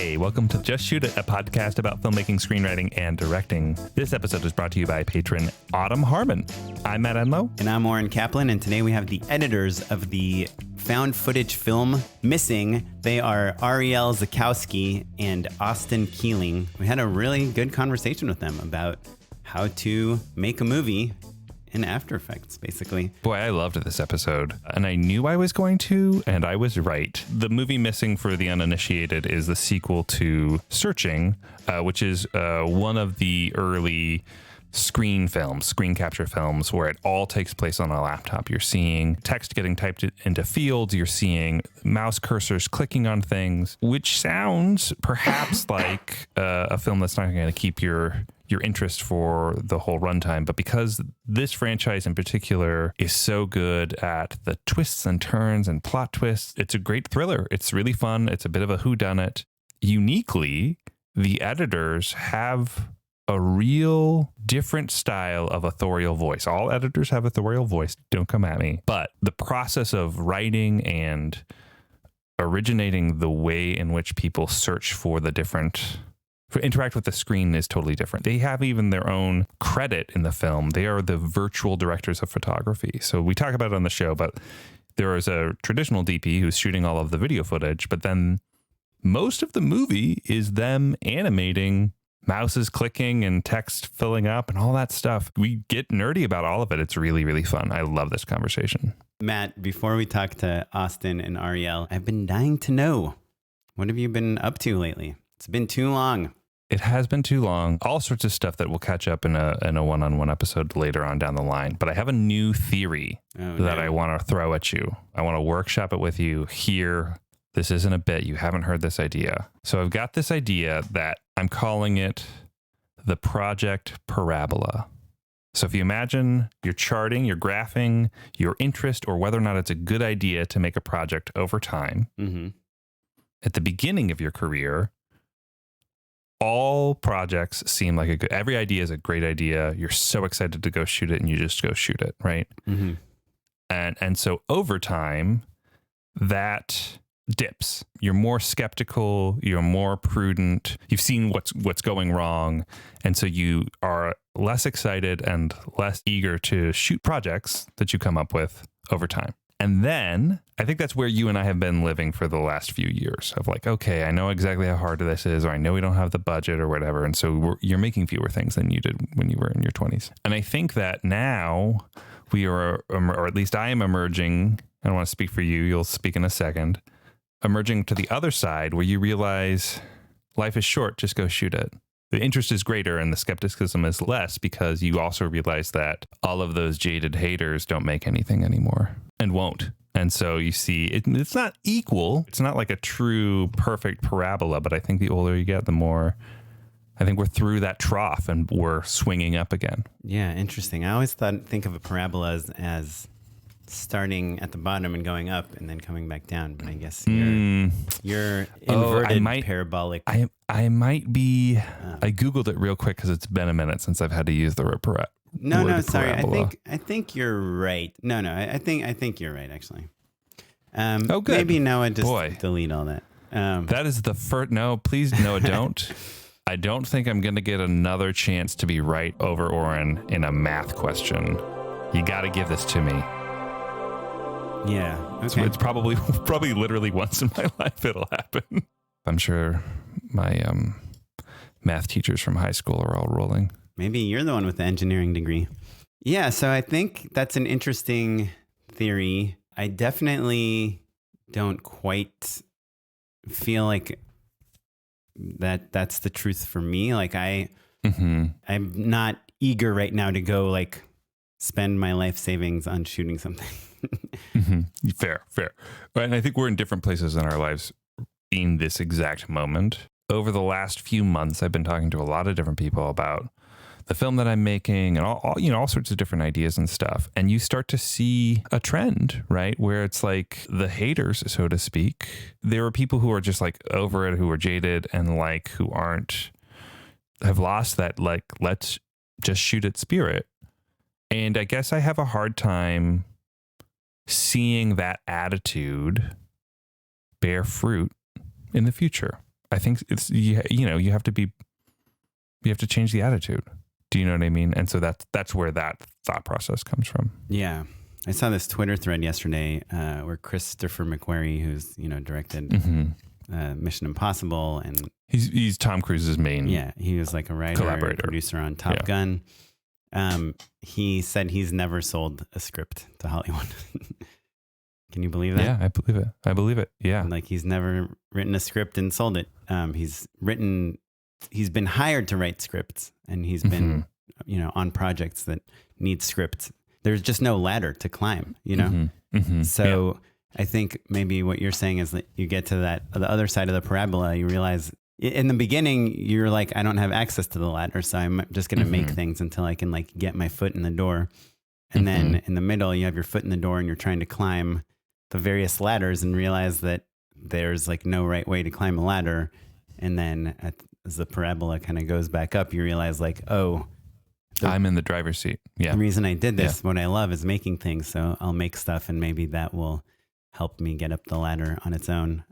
Hey, welcome to Just Shoot It, a podcast about filmmaking, screenwriting, and directing. This episode is brought to you by patron Autumn Harmon. I'm Matt Enlow. And I'm Oren Kaplan, and today we have the editors of the found footage film Missing. They are Arielle Zakowski and Austin Keeling. We had a really good conversation with them about how to make a movie in After Effects, basically. Boy, I loved this episode, and I knew I was going to, and I was right. The movie Missing, for the uninitiated, is the sequel to Searching, which is one of the early screen capture films where it all takes place on a laptop. You're seeing text getting typed into fields. You're seeing mouse cursors clicking on things, which sounds perhaps like a film that's not going to keep your interest for the whole runtime. But because this franchise in particular is so good at the twists and turns and plot twists, it's a great thriller. It's really fun. It's a bit of a whodunit. Uniquely, the editors have a real different style of authorial voice. All editors have authorial voice. Don't come at me. But the process of writing and originating the way in which people search for the different interact with the screen is totally different. They have even their own credit in the film. They are the virtual directors of photography. So we talk about it on the show, but there is a traditional DP who's shooting all of the video footage, but then most of the movie is them animating mouses clicking and text filling up and all that stuff. We get nerdy about all of it. It's really, really fun. I love this conversation. Matt, before we talk to Austin and Arielle, I've been dying to know, what have you been up to lately? It's been too long. It has been too long. All sorts of stuff that we'll catch up in a one-on-one episode later on down the line. But I have a new theory that I want to throw at you. I want to workshop it with you here. This isn't a bit. You haven't heard this idea. So I've got this idea that I'm calling it the Project Parabola. So if you imagine you're charting, you're graphing your interest or whether or not it's a good idea to make a project over time. Mm-hmm. At the beginning of your career, all projects seem like every idea is a great idea. You're so excited to go shoot it and you just go shoot it, right? Mm-hmm. And so over time, that dips. You're more skeptical, you're more prudent. You've seen what's going wrong, and so you are less excited and less eager to shoot projects that you come up with over time. And then I think that's where you and I have been living for the last few years of like, okay, I know exactly how hard this is, or I know we don't have the budget or whatever. And so you're making fewer things than you did when you were in your 20s. And I think that now we are, or at least I am emerging, I don't want to speak for you, you'll speak in a second, emerging to the other side where you realize life is short, just go shoot it. The interest is greater and the skepticism is less because you also realize that all of those jaded haters don't make anything anymore and won't. And so you see, it's not equal. It's not like a true perfect parabola, but I think the older you get, the more I think we're through that trough and we're swinging up again. Yeah, interesting. I always think of a parabola as starting at the bottom and going up and then coming back down, but I guess you're inverted parabolic. I might be. I googled it real quick because it's been a minute since I've had to use the word sorry. Parabola. I think you're right. No, I think you're right actually. Good. Maybe now I just delete all that. That is the first. No, please, no, don't. I don't think I'm going to get another chance to be right over Oren in a math question. You got to give this to me. Yeah. Okay. So it's probably literally once in my life it'll happen. I'm sure my math teachers from high school are all rolling. Maybe you're the one with the engineering degree. Yeah. So I think that's an interesting theory. I definitely don't quite feel like that's the truth for me. Like I'm not eager right now to go like spend my life savings on shooting something. Mm-hmm. Fair. And I think we're in different places in our lives in this exact moment. Over the last few months, I've been talking to a lot of different people about the film that I'm making and all sorts of different ideas and stuff. And you start to see a trend, right? Where it's like the haters, so to speak. There are people who are just like over it, who are jaded and like who have lost that like, let's just shoot it spirit. And I guess I have a hard time seeing that attitude bear fruit in the future. I think it's, you have to change the attitude. Do you know what I mean? And so that's where that thought process comes from. Yeah. I saw this Twitter thread yesterday where Christopher McQuarrie, who's, directed Mission Impossible, and he's Tom Cruise's main. Yeah. He was like a writer and producer on Top Gun. He said he's never sold a script to Hollywood. Can you believe that? Yeah, I believe it. Yeah. Like he's never written a script and sold it. He's been hired to write scripts, and he's been, on projects that need scripts. There's just no ladder to climb, So I think maybe what you're saying is that you get to the other side of the parabola, you realize in the beginning, you're like, I don't have access to the ladder, so I'm just going to make things until I can like get my foot in the door. And then in the middle, you have your foot in the door and you're trying to climb the various ladders and realize that there's like no right way to climb a ladder. And then as the parabola kind of goes back up, you realize like, I'm in the driver's seat. Yeah. The reason I did this, what I love is making things. So I'll make stuff and maybe that will help me get up the ladder on its own.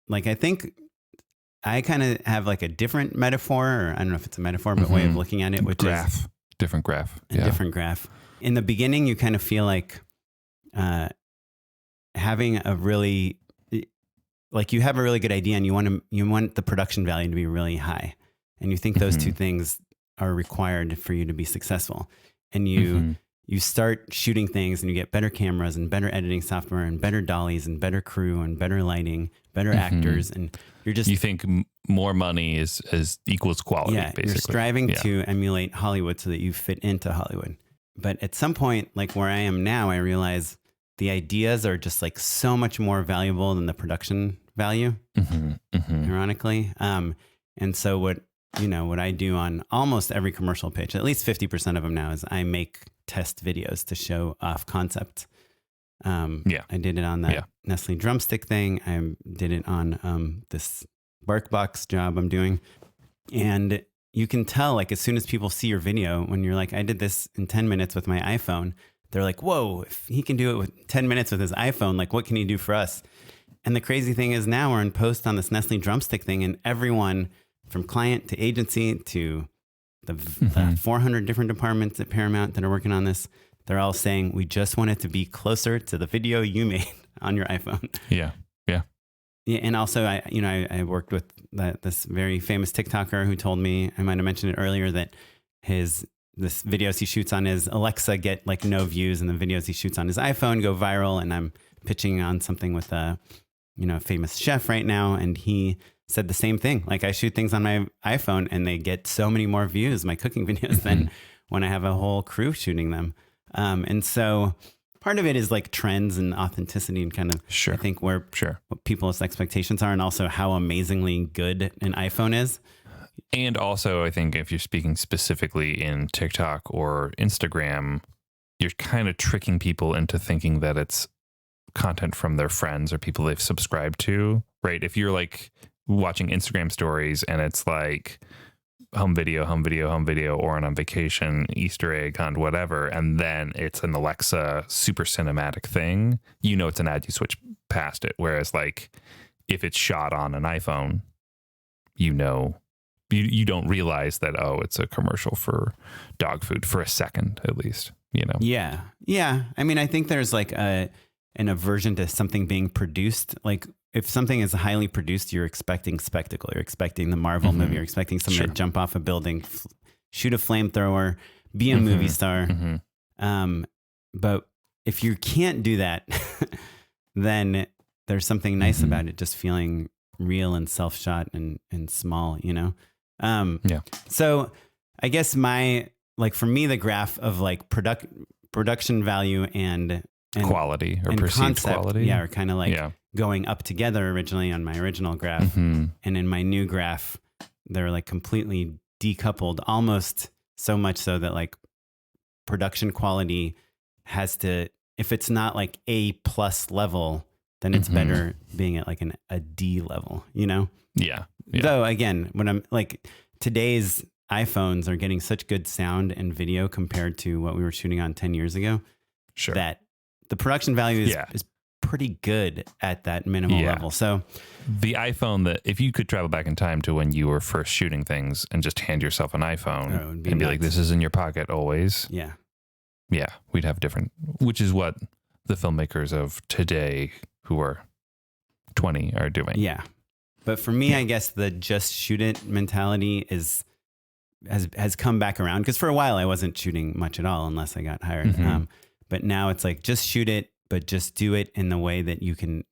Like, I think I kind of have like a different metaphor, or I don't know if it's a metaphor, but way of looking at it, which is different graph. A different graph. In the beginning, you kind of feel like having a really, like you have a really good idea and you want the production value to be really high. And you think those two things are required for you to be successful. And you start shooting things and you get better cameras and better editing software and better dollies and better crew and better lighting, better actors. And you think more money is equals quality. Yeah. Basically. You're striving to emulate Hollywood so that you fit into Hollywood. But at some point, like where I am now, I realize the ideas are just like so much more valuable than the production value, ironically. And so what I do on almost every commercial pitch, at least 50% of them now, is I make test videos to show off concepts. I did it on that Nestle drumstick thing. I did it on this BarkBox job I'm doing. And you can tell, like, as soon as people see your video, when you're like, I did this in 10 minutes with my iPhone, they're like, whoa, if he can do it with 10 minutes with his iPhone, like, what can he do for us? And the crazy thing is now we're in post on this Nestle drumstick thing, and everyone from client to agency to the 400 different departments at Paramount that are working on this, they're all saying, we just want it to be closer to the video you made on your iPhone. Yeah. And also, I worked with this very famous TikToker who told me, I might have mentioned it earlier, that this videos he shoots on his Alexa get like no views, and the videos he shoots on his iPhone go viral. And I'm pitching on something with a famous chef right now, and he said the same thing. Like, I shoot things on my iPhone and they get so many more views, my cooking videos, than when I have a whole crew shooting them. And so part of it is like trends and authenticity and kind of, I think, what people's expectations are, and also how amazingly good an iPhone is. And also, I think if you're speaking specifically in TikTok or Instagram, you're kind of tricking people into thinking that it's content from their friends or people they've subscribed to, right? If you're like watching Instagram stories and it's like home video, Oren on vacation, Easter egg hunt, whatever, and then it's an Alexa super cinematic thing, it's an ad, you switch past it. Whereas like if it's shot on an iPhone, you don't realize that, it's a commercial for dog food for a second, at least, Yeah. I mean, I think there's like an aversion to something being produced. Like, if something is highly produced, you're expecting spectacle. You're expecting the Marvel movie. You're expecting someone to jump off a building, shoot a flamethrower, be a movie star. But if you can't do that, then there's something nice about it, just feeling real and self-shot and small, So I guess for me, the graph of like production value and quality or perceived concept, quality, are kind of like going up together originally on my original graph, and in my new graph they're like completely decoupled, almost so much so that like production quality has to, if it's not like A+ level, then it's better being at like a D level, Yeah. Though again, when I'm like, today's iPhones are getting such good sound and video compared to what we were shooting on 10 years ago, that the production value is pretty good at that minimal level. So the iPhone, that if you could travel back in time to when you were first shooting things and just hand yourself an iPhone and be like, this is in your pocket always. Yeah. Yeah. We'd have different, which is what the filmmakers of today who are 20 are doing. Yeah. But for me, I guess the just shoot it mentality has come back around, because for a while I wasn't shooting much at all unless I got hired. But now it's like, just shoot it, but just do it in the way that you can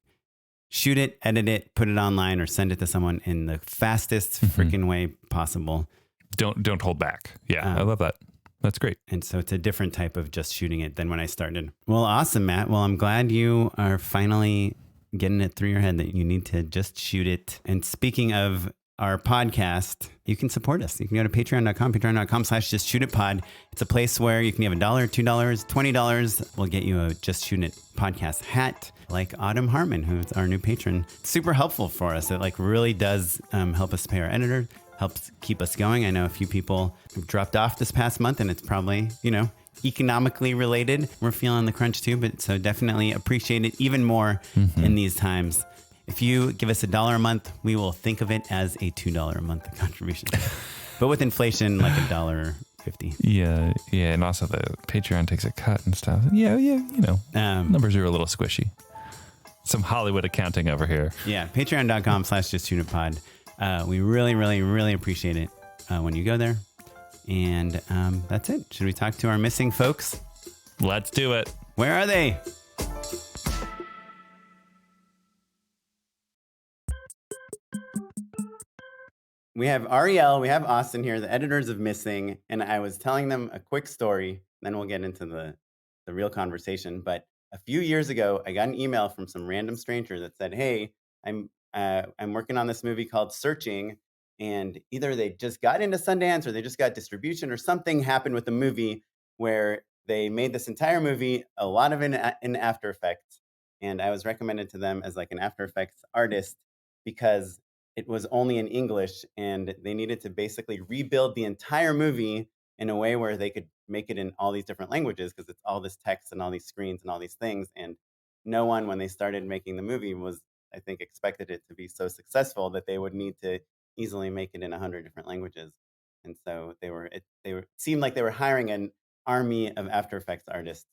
shoot it, edit it, put it online, or send it to someone in the fastest freaking way possible. Don't hold back. Yeah, I love that. That's great. And so it's a different type of just shooting it than when I started. Well, awesome, Matt. Well, I'm glad you are finally getting it through your head that you need to just shoot it. And speaking of our podcast, you can support us. You can go to patreon.com/justshootitpod. It's a place where you can have $1, $2, $20. We'll get you a Just Shoot It podcast hat, like Autumn Harmon, who's our new patron. It's super helpful for us. It like really does help us pay our editor, helps keep us going. I know a few people have dropped off this past month, and it's probably, economically related. We're feeling the crunch too, but so definitely appreciate it even more in these times. If you give us $1 a month, we will think of it as a $2 a month contribution. But with inflation, like $1.50. Yeah. And also the Patreon takes a cut and stuff. Yeah. Numbers are a little squishy. Some Hollywood accounting over here. Yeah. Patreon.com/justshootitpod. We really, really, really appreciate it when you go there. And that's it. Should we talk to our missing folks? Let's do it. Where are they? We have Arielle, we have Austin here, the editors of Missing, and I was telling them a quick story, then we'll get into the real conversation. But a few years ago, I got an email from some random stranger that said, "Hey, I'm working on this movie called Searching," and either they just got into Sundance or they just got distribution or something happened with the movie where they made this entire movie, a lot of it in After Effects, and I was recommended to them as like an After Effects artist because it was only in English, and they needed to basically rebuild the entire movie in a way where they could make it in all these different languages, because it's all this text and all these screens and all these things. And no one, when they started making the movie, was, I think, expected it to be so successful that they would need to easily make it in 100 different languages. And so it seemed like they were hiring an army of After Effects artists.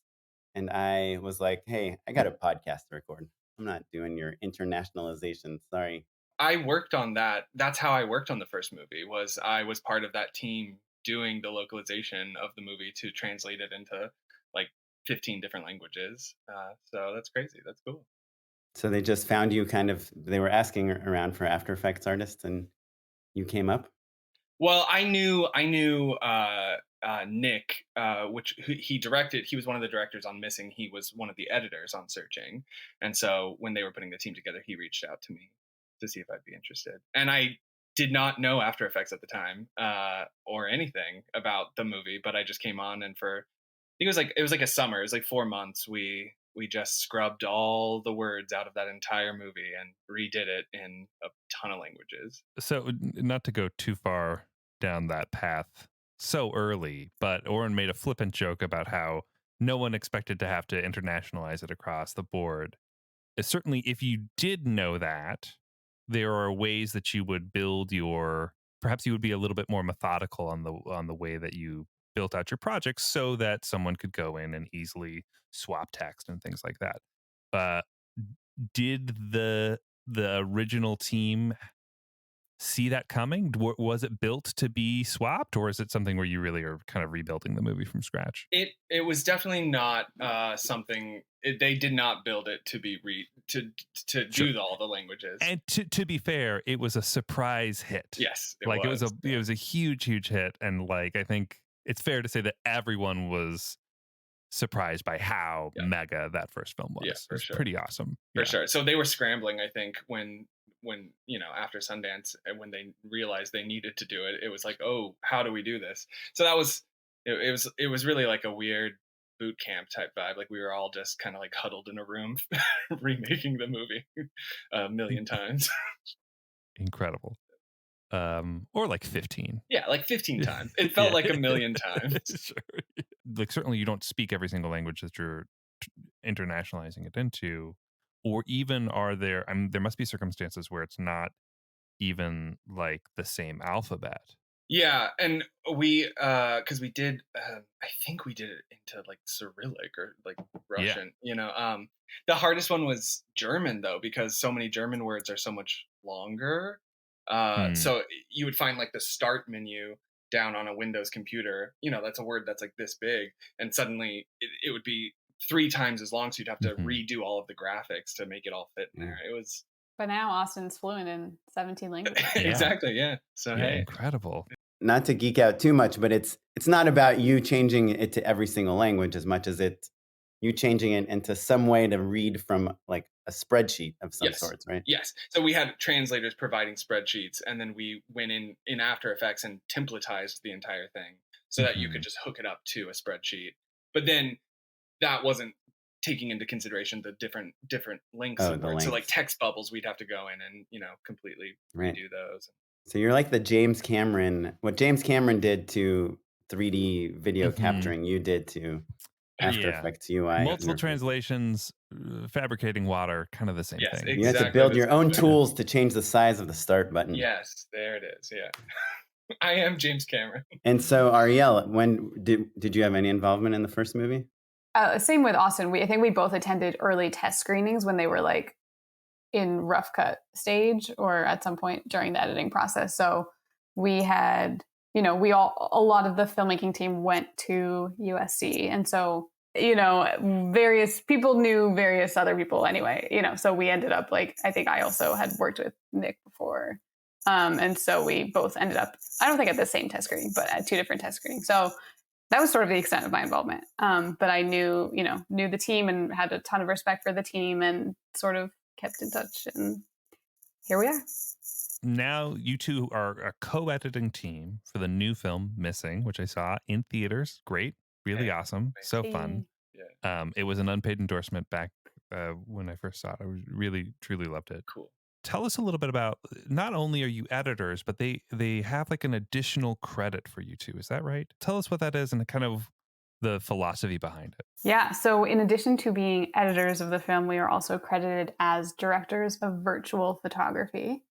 And I was like, hey, I got a podcast to record. I'm not doing your internationalization. Sorry. I worked on that. That's how I worked on the first movie. I was part of that team doing the localization of the movie to translate it into like 15 different languages. So that's crazy. That's cool. So they just found you they were asking around for After Effects artists and you came up? Well, I knew Nick, he directed. He was one of the directors on Missing. He was one of the editors on Searching. And so when they were putting the team together, he reached out to me to see if I'd be interested. And I did not know After Effects at the time, or anything about the movie, but I just came on, and I think it was like a summer. It was like 4 months. We just scrubbed all the words out of that entire movie and redid it in a ton of languages. So not to go too far down that path so early, but Oren made a flippant joke about how no one expected to have to internationalize it across the board. Certainly, if you did know that, there are ways that you would build perhaps you would be a little bit more methodical on the way that you built out your projects so that someone could go in and easily swap text and things like that. But did the original team see that coming? Was it built to be swapped, or is it something where you really are kind of rebuilding the movie from scratch? It was definitely not something. They did not build it to be to do all the languages. And to be fair, it was a surprise hit. Yes, it was a huge hit, and like I think it's fair to say that everyone was surprised by how mega that first film was. Yeah, for sure. Pretty awesome. For sure. So they were scrambling, I think, when after Sundance, and when they realized they needed to do it, it was like, oh, how do we do this? So that was it was really like a weird boot camp type vibe. Like we were all just kind of like huddled in a room remaking the movie a million times. Incredible. Or like 15. Yeah, like 15 times. It felt like a million times. Sure. Like certainly you don't speak every single language that you're internationalizing it into, Or even are there, I mean, there must be circumstances where it's not even like the same alphabet. Yeah, and we because we did I think we did it into like Cyrillic or like Russian, the hardest one was German though, because so many German words are so much longer. So you would find like the start menu down on a Windows computer, that's a word that's like this big, and suddenly it would be 3 times as long, so you'd have to redo all of the graphics to make it all fit in there. It was But now Austin's fluent in 17 languages. Exactly, yeah. So hey, incredible. Not to geek out too much, but it's not about you changing it to every single language as much as it's you changing it into some way to read from like a spreadsheet of some sorts, right? Yes. So we had translators providing spreadsheets, and then we went in After Effects and templatized the entire thing so that you could just hook it up to a spreadsheet. But then that wasn't taking into consideration the different links of words. So like text bubbles, we'd have to go in and completely redo those. So you're like what James Cameron did to 3D video capturing, you did to After Effects UI. Multiple translations, fabricating water, kind of the same thing. Exactly. You have to build your own tools to change the size of the start button. Yes, there it is. Yeah. I am James Cameron. And so Arielle, when did you have any involvement in the first movie? Same with Austin. I think we both attended early test screenings when they were like in rough cut stage or at some point during the editing process. So we had, a lot of the filmmaking team went to USC. And so, various people knew various other people anyway, so we ended up like, I think I also had worked with Nick before. And so we both ended up, I don't think at the same test screening, but at 2 different test screenings. So that was sort of the extent of my involvement. But I knew the team and had a ton of respect for the team and sort of kept in touch, and here we are. Now you two are a co-editing team for the new film Missing, which I saw in theaters. Great, really awesome, so fun. It was an unpaid endorsement back when I first saw it. I really truly loved it. Cool. Tell us a little bit about, not only are you editors, but they have like an additional credit for you two. Is that right? Tell us what that is and kind of the philosophy behind it. Yeah. So in addition to being editors of the film, we are also credited as directors of virtual photography,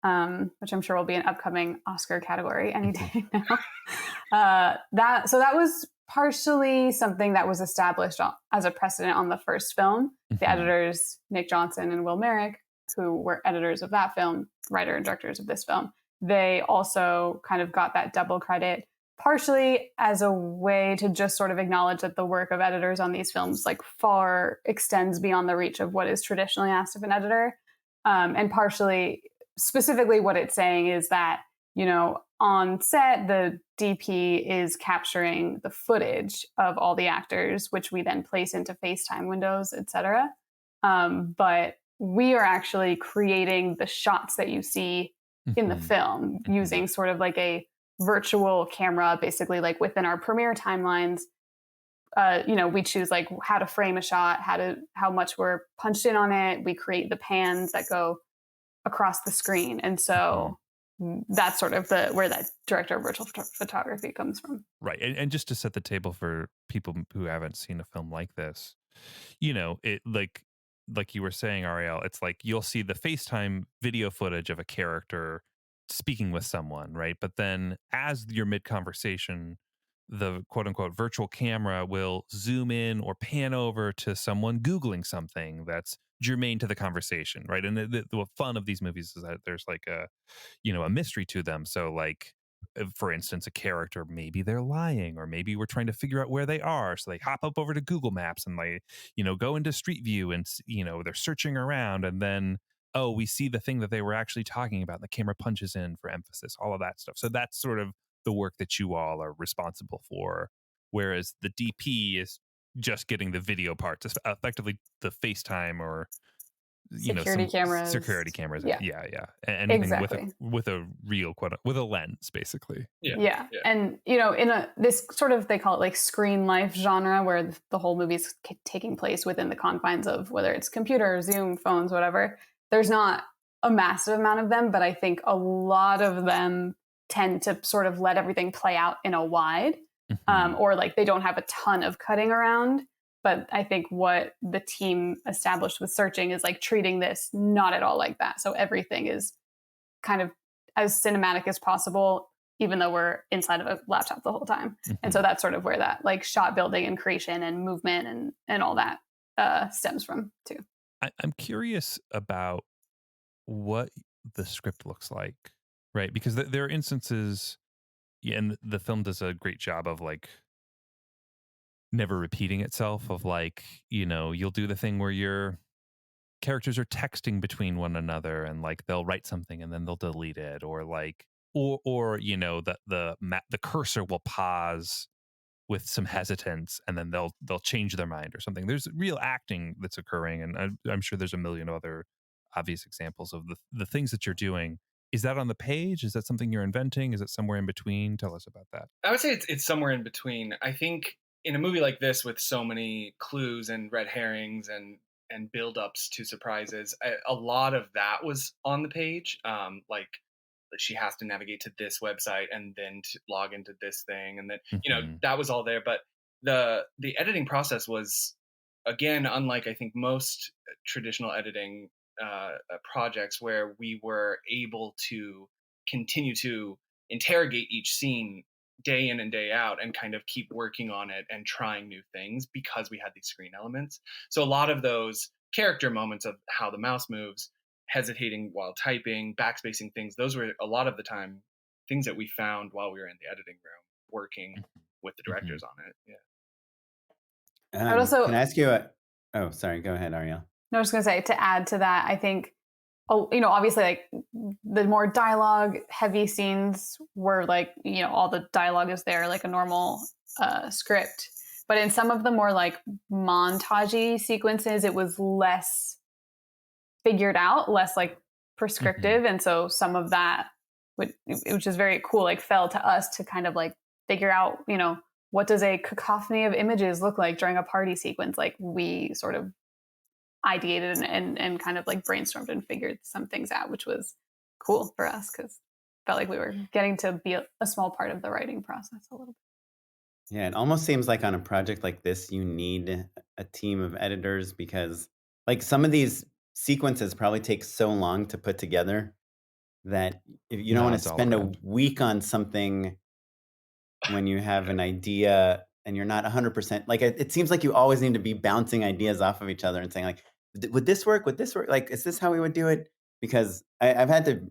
which I'm sure will be an upcoming Oscar category any day now. That was partially something that was established as a precedent on the first film. The editors, Nick Johnson and Will Merrick, who were editors of that film, writer and directors of this film, they also kind of got that double credit, partially as a way to just sort of acknowledge that the work of editors on these films like far extends beyond the reach of what is traditionally asked of an editor. And partially, specifically what it's saying is that, on set, the DP is capturing the footage of all the actors, which we then place into FaceTime windows, etc. But we are actually creating the shots that you see in the film using sort of like a virtual camera, basically like within our Premiere timelines. We choose like how to frame a shot, how much we're punched in on it. We create the pans that go across the screen. And so that's sort of where that director of virtual photography comes from. Right. And just to set the table for people who haven't seen a film like this, it like you were saying, Arielle, it's like you'll see the FaceTime video footage of a character speaking with someone, right? But then as you're mid-conversation, the quote-unquote virtual camera will zoom in or pan over to someone Googling something that's germane to the conversation, right? And the fun of these movies is that there's like a mystery to them. So like, for instance, a character, maybe they're lying, or maybe we're trying to figure out where they are. So they hop up over to Google Maps and go into Street View and, they're searching around, and then, we see the thing that they were actually talking about. And the camera punches in for emphasis, all of that stuff. So that's sort of the work that you all are responsible for. Whereas the DP is just getting the video parts, effectively the FaceTime or security cameras. Yeah. Anything exactly. with a real with a lens, basically. Yeah. And in this sort of, they call it like screen life genre, where the whole movie's taking place within the confines of whether it's computer, Zoom, phones, whatever. There's not a massive amount of them, but I think a lot of them tend to sort of let everything play out in a wide, or like they don't have a ton of cutting around. But I think what the team established with Searching is like treating this not at all like that. So everything is kind of as cinematic as possible, even though we're inside of a laptop the whole time. Mm-hmm. And so that's sort of where that like shot building and creation and movement and all that stems from too. I'm curious about what the script looks like, right? Because there are instances, and the film does a great job of like never repeating itself, of like, you know, you'll do the thing where your characters are texting between one another and like they'll write something and then they'll delete it, or like or you know, the cursor will pause with some hesitance and then they'll change their mind or something. There's real acting that's occurring, and I'm sure there's a million other obvious examples of the things that you're doing. Is that on the page? Is that something you're inventing? Is it somewhere in between? Tell us about that. I would say it's somewhere in between. I think in a movie like this with so many clues and red herrings and build-ups to surprises, a lot of that was on the page. Like she has to navigate to this website and then to log into this thing, and then you know, that was all there. But the editing process was, again, unlike I think most traditional editing projects, where we were able to continue to interrogate each scene day in and day out and kind of keep working on it and trying new things because we had these screen elements. So a lot of those character moments of how the mouse moves, hesitating while typing, backspacing things, those were a lot of the time things that we found while we were in the editing room working with the directors on it. Yeah. I would also, can I ask you oh, sorry, go ahead, Arielle. No, I was going to say, to add to that, I think, you know, obviously, like the more dialogue heavy scenes were like, you know, all the dialogue is there like a normal script. But in some of the more like montage-y sequences, it was less figured out, less like prescriptive. And so some of that, which is very cool, like fell to us to kind of like figure out, you know, what does a cacophony of images look like during a party sequence? Like we sort of ideated and kind of like brainstormed and figured some things out, which was cool for us because felt like we were getting to be a small part of the writing process a little bit. Yeah, it almost seems like on a project like this, you need a team of editors, because like some of these sequences probably take so long to put together that if you don't want to spend a week on something when you have an idea and you're not 100%, like it seems like you always need to be bouncing ideas off of each other and saying like, would this work? Would this work? Like, is this how we would do it? Because I've had to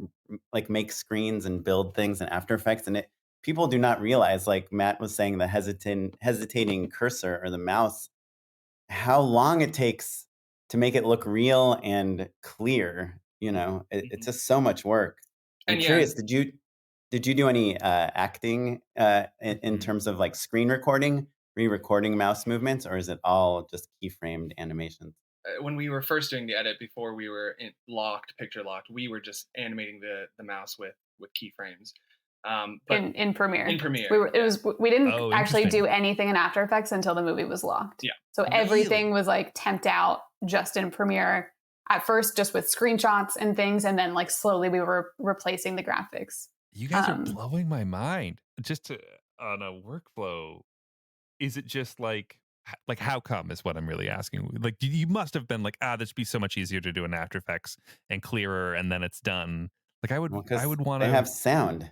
like make screens and build things in After Effects, and people do not realize, like Matt was saying, the hesitating cursor or the mouse, how long it takes to make it look real and clear. You know, it's just so much work. I'm curious, did you do any acting in terms of like screen recording, re-recording mouse movements, or is it all just keyframed animations? When we were first doing the edit, before we were picture locked, we were just animating the mouse with keyframes. But in Premiere. In Premiere. We didn't actually do anything in After Effects until the movie was locked. Yeah. So everything was like temped out just in Premiere. At first, just with screenshots and things, and then like slowly we were replacing the graphics. You guys are blowing my mind. Just on a workflow, is it just like how come is what I'm really asking. Like you must have been like, this would be so much easier to do in After Effects and clearer, and then it's done. Like I would want to. They have sound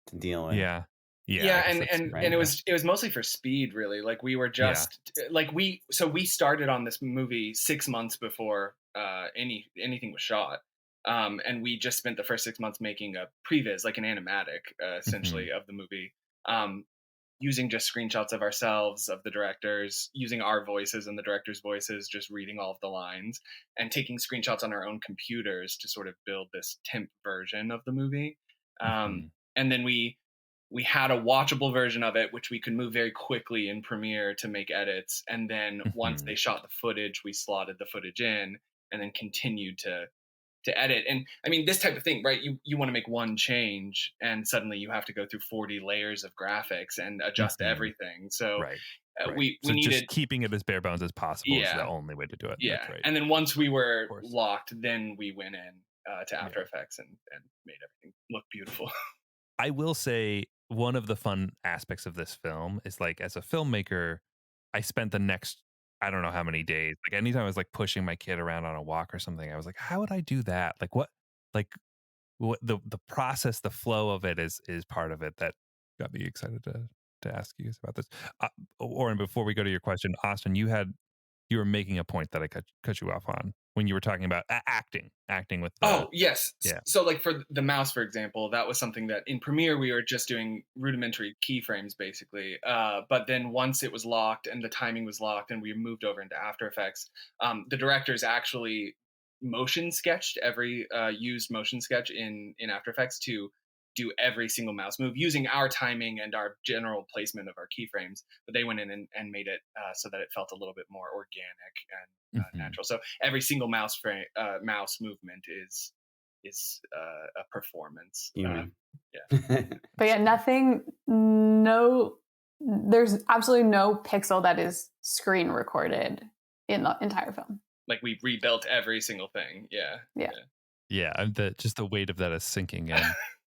to deal with. Yeah, and it was mostly for speed, really. Like we were just like we started on this movie 6 months before anything was shot. And we just spent the first 6 months making a previs, like an animatic, essentially, of the movie, using just screenshots of ourselves, of the directors, using our voices and the directors' voices, just reading all of the lines, and taking screenshots on our own computers to sort of build this temp version of the movie. And then we had a watchable version of it, which we could move very quickly in Premiere to make edits. And then once they shot the footage, we slotted the footage in and then continued to edit. And I mean, this type of thing, right? You want to make one change and suddenly you have to go through 40 layers of graphics and adjust everything. So we needed just keeping it as bare bones as possible is the only way to do it. Yeah. That's right. And then once we were locked, then we went in to After Effects and made everything look beautiful. I will say one of the fun aspects of this film is, like, as a filmmaker, I spent the next I don't know how many days. Like anytime I was like pushing my kid around on a walk or something, I was like, how would I do that? Like what the process, the flow of it is part of it that got me excited to ask you guys about this. Oren, before we go to your question, Austin, you were making a point that I cut you off on when you were talking about acting with the, oh yes. Yeah. So like for the mouse, for example, that was something that in Premiere we were just doing rudimentary keyframes basically, but then once it was locked and the timing was locked and we moved over into After Effects, the directors actually motion sketched used motion sketch in After Effects to do every single mouse move using our timing and our general placement of our keyframes, but they went in and made it so that it felt a little bit more organic and natural. So every single mouse movement is a performance. Yeah. But yeah, there's absolutely no pixel that is screen recorded in the entire film. Like we rebuilt every single thing. Yeah, just the weight of that is sinking in.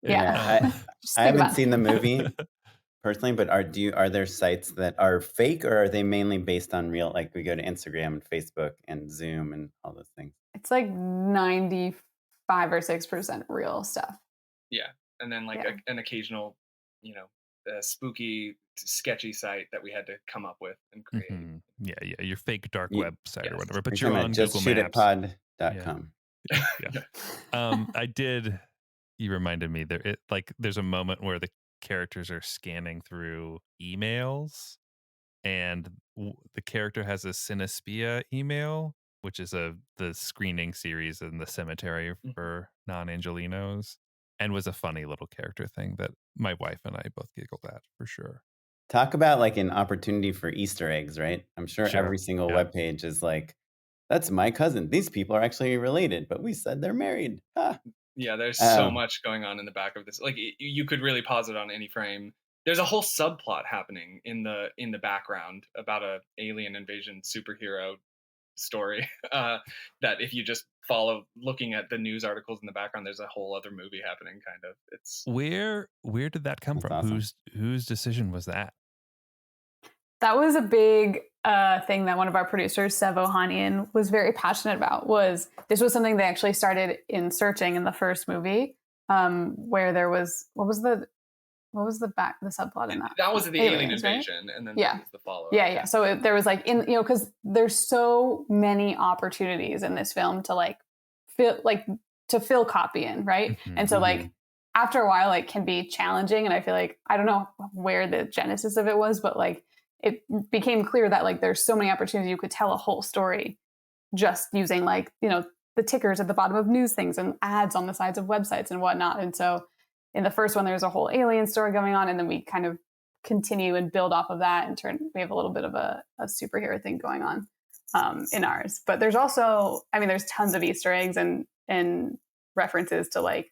Yeah. I haven't seen the movie personally, but are there sites that are fake, or are they mainly based on real? Like we go to Instagram and Facebook and Zoom and all those things. It's like 95 or 6% real stuff. Yeah, and then like an occasional, spooky, sketchy site that we had to come up with and create. Yeah, your fake dark web site or whatever. But you're on Google Maps. JustShootItPod.com. Yeah. You reminded me there's a moment where the characters are scanning through emails, and the character has a Cinespia email, which is the screening series in the cemetery for non-Angelinos, and was a funny little character thing that my wife and I both giggled at for sure. Talk about like an opportunity for Easter eggs, right? I'm sure every single webpage is like, that's my cousin. These people are actually related, but we said they're married. Ah. Yeah, there's so much going on in the back of this. Like you could really pause it on any frame. There's a whole subplot happening in the background about a alien invasion superhero story that if you just follow looking at the news articles in the background, there's a whole other movie happening kind of. It's where did that come from? Awesome. Whose decision was that? That was a big thing that one of our producers, Sev Ohanian, was very passionate about. This was something they actually started in Searching in the first movie, where there was what was the subplot in that? That was the alien invasion, right? And then that was the follow-up. Yeah. So there was like because there's so many opportunities in this film to fill copy in, right? And so like after a while, it can be challenging, and I feel like I don't know where the genesis of it was, but like it became clear that like there's so many opportunities you could tell a whole story just using like the tickers at the bottom of news things and ads on the sides of websites and whatnot. And so in the first one, there's a whole alien story going on, and then we kind of continue and build off of that and we have a little bit of a superhero thing going on in ours. But there's also, there's tons of Easter eggs and references to like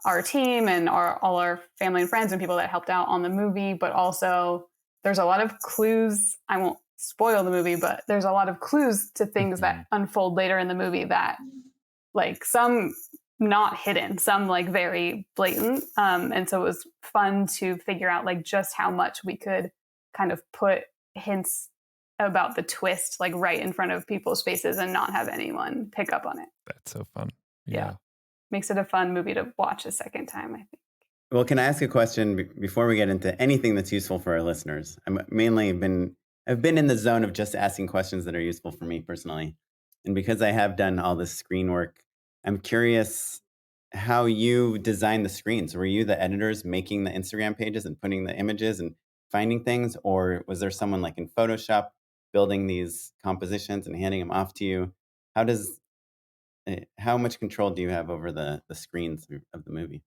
our team and all our family and friends and people that helped out on the movie. But also there's a lot of clues. I won't spoil the movie, but there's a lot of clues to things that unfold later in the movie that like some not hidden, some like very blatant. And so it was fun to figure out like just how much we could kind of put hints about the twist like right in front of people's faces and not have anyone pick up on it. That's so fun. Yeah. Makes it a fun movie to watch a second time, I think. Well, can I ask a question before we get into anything that's useful for our listeners? I've been in the zone of just asking questions that are useful for me personally. And because I have done all this screen work, I'm curious how you design the screens. Were you the editors making the Instagram pages and putting the images and finding things? Or was there someone like in Photoshop building these compositions and handing them off to you? How much control do you have over the screens of the movie?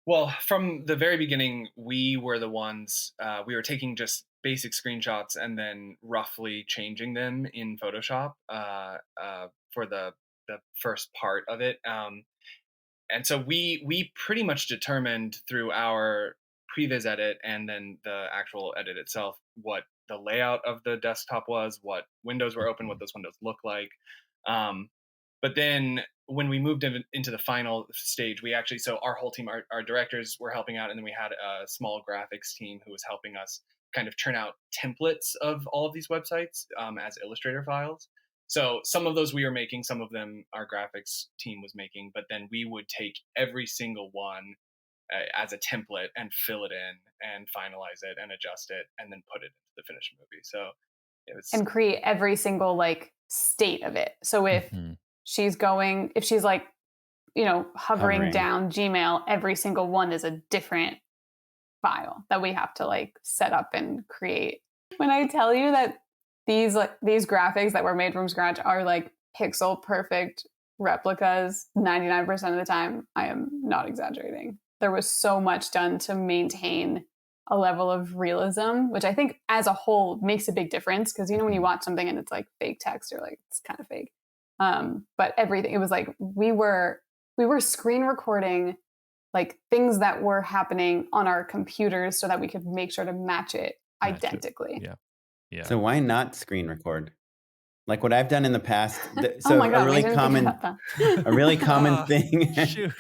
Well, from the very beginning, we were the ones, we were taking just basic screenshots and then roughly changing them in Photoshop for the first part of it. And so we pretty much determined through our previs edit and then the actual edit itself what the layout of the desktop was, what windows were open, what those windows look like. But then when we moved into the final stage, so our whole team, our directors were helping out, and then we had a small graphics team who was helping us kind of turn out templates of all of these websites as Illustrator files. So some of those we were making, some of them our graphics team was making, but then we would take every single one as a template and fill it in and finalize it and adjust it and then put it into the finished movie. So it was, and create every single like state of it. So if she's like, you know, hovering down Gmail, every single one is a different file that we have to like set up and create. When I tell you that these graphics that were made from scratch are like pixel perfect replicas 99% of the time, I am not exaggerating. There was so much done to maintain a level of realism, which I think as a whole makes a big difference. Because, you know, when you watch something and it's like fake text, you're like, it's kind of fake. But everything, it was like we were screen recording like things that were happening on our computers so that we could make sure to match it identically. Yeah. So why not screen record? Like what I've done in the past. So oh my God, a really common thing. Shoot.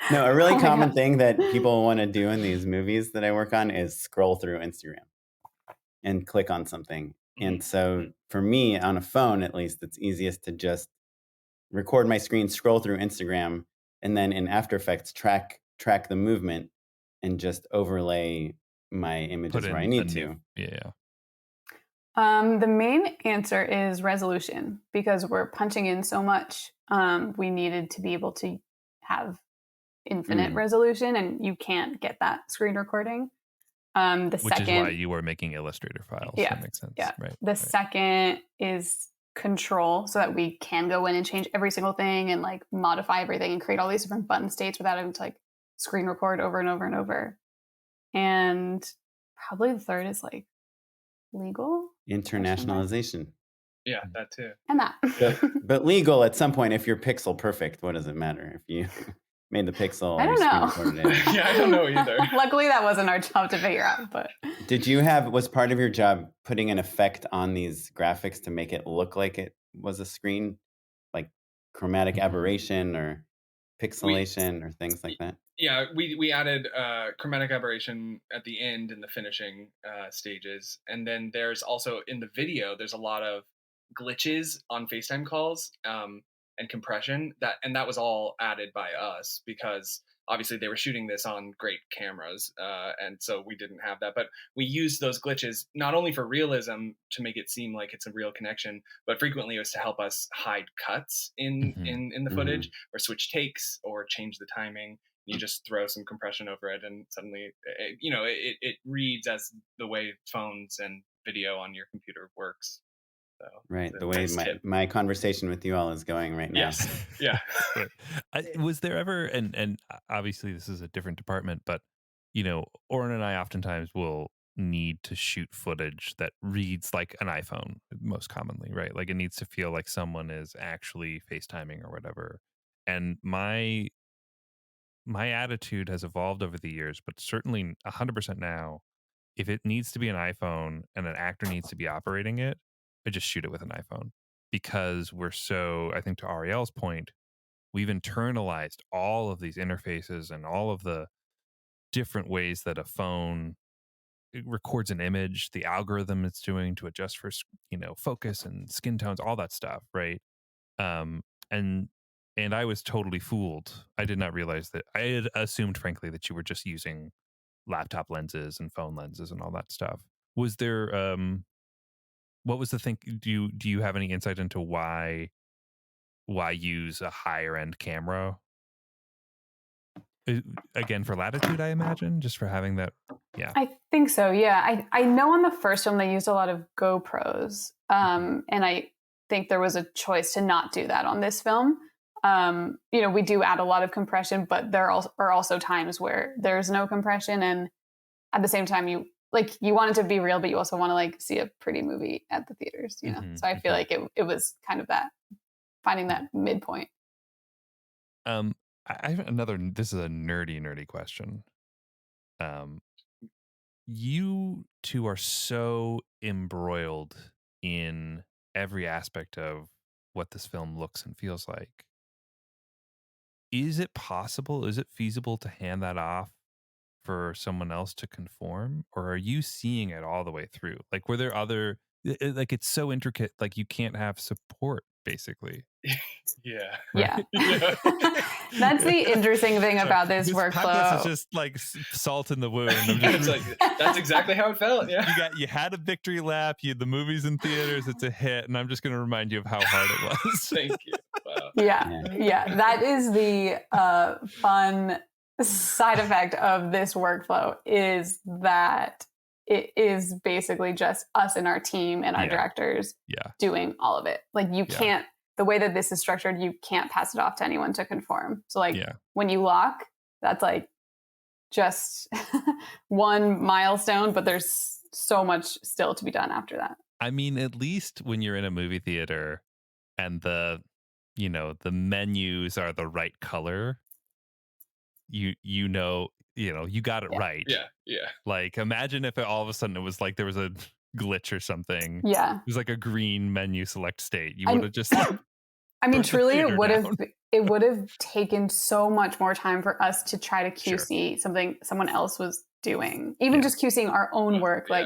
No, a really common thing that people want to do in these movies that I work on is scroll through Instagram and click on something. And so for me on a phone, at least, it's easiest to just record my screen, scroll through Instagram, and then in After Effects track the movement and just overlay my images where I need to. The main answer is resolution, because we're punching in so much. We needed to be able to have infinite resolution, and you can't get that screen recording. Which is why you were making Illustrator files. Yeah, that makes sense. Yeah. Right. The second is control, so that we can go in and change every single thing and like modify everything and create all these different button states without having to like screen record over and over and over. And probably the third is like legal internationalization. Yeah, that too. And that. But legal at some point, if you're pixel perfect, what does it matter if you made the pixel? I don't know. Yeah, I don't know either. Luckily, that wasn't our job to figure out. But was part of your job putting an effect on these graphics to make it look like it was a screen, like chromatic aberration or pixelation or things like that? Yeah, we added chromatic aberration at the end in the finishing stages. And then there's also in the video, there's a lot of glitches on FaceTime calls and compression that was all added by us, because obviously they were shooting this on great cameras. And so we didn't have that, but we used those glitches not only for realism to make it seem like it's a real connection, but frequently it was to help us hide cuts in the footage or switch takes or change the timing. You just throw some compression over it and suddenly, it reads as the way phones and video on your computer works. So, right. The way my conversation with you all is going right now. Yes. Yeah. Was there ever, and obviously this is a different department, but, you know, Oren and I oftentimes will need to shoot footage that reads like an iPhone most commonly, right? Like it needs to feel like someone is actually FaceTiming or whatever. And my attitude has evolved over the years, but certainly 100% now, if it needs to be an iPhone and an actor needs to be operating it, I just shoot it with an iPhone, because we're so, I think to Arielle's point, we've internalized all of these interfaces and all of the different ways that a phone records an image, the algorithm it's doing to adjust for, focus and skin tones, all that stuff. Right. And I was totally fooled. I did not realize that. I had assumed, frankly, that you were just using laptop lenses and phone lenses and all that stuff. Was there, what was the thing? Do you have any insight into why use a higher end camera? Again, for latitude, I imagine, just for having that. Yeah, I think so. Yeah, I know on the first film they used a lot of GoPros, and I think there was a choice to not do that on this film. We do add a lot of compression, but there are also times where there's no compression, and at the same time, you want it to be real, but you also want to like see a pretty movie at the theaters, you know? So I feel like it was kind of that, finding that midpoint. I have this is a nerdy question. You two are so embroiled in every aspect of what this film looks and feels like. Is it feasible to hand that off for someone else to conform, or are you seeing it all the way through? Like, were there other, like, it's so intricate, like you can't have support basically. Yeah. Yeah. That's the interesting thing about this workflow. Podcast is just like salt in the wound. It's like, that's exactly how it felt. Yeah. You had a victory lap. The movie's in theaters. It's a hit, and I'm just going to remind you of how hard it was. Thank you. Wow. Yeah. That is the fun side effect of this workflow, is that it is basically just us and our team and our directors doing all of it. Like, you can't, the way that this is structured, you can't pass it off to anyone to conform. So like when you lock, that's like just one milestone, but there's so much still to be done after that. I mean, at least when you're in a movie theater and the menus are the right color, you got it right. Yeah. Like, imagine if all of a sudden it was like there was a glitch or something. Yeah. It was like a green menu select state. You would have just I mean, truly, it would have taken so much more time for us to try to QC something someone else was doing. Even just QCing our own work. Like,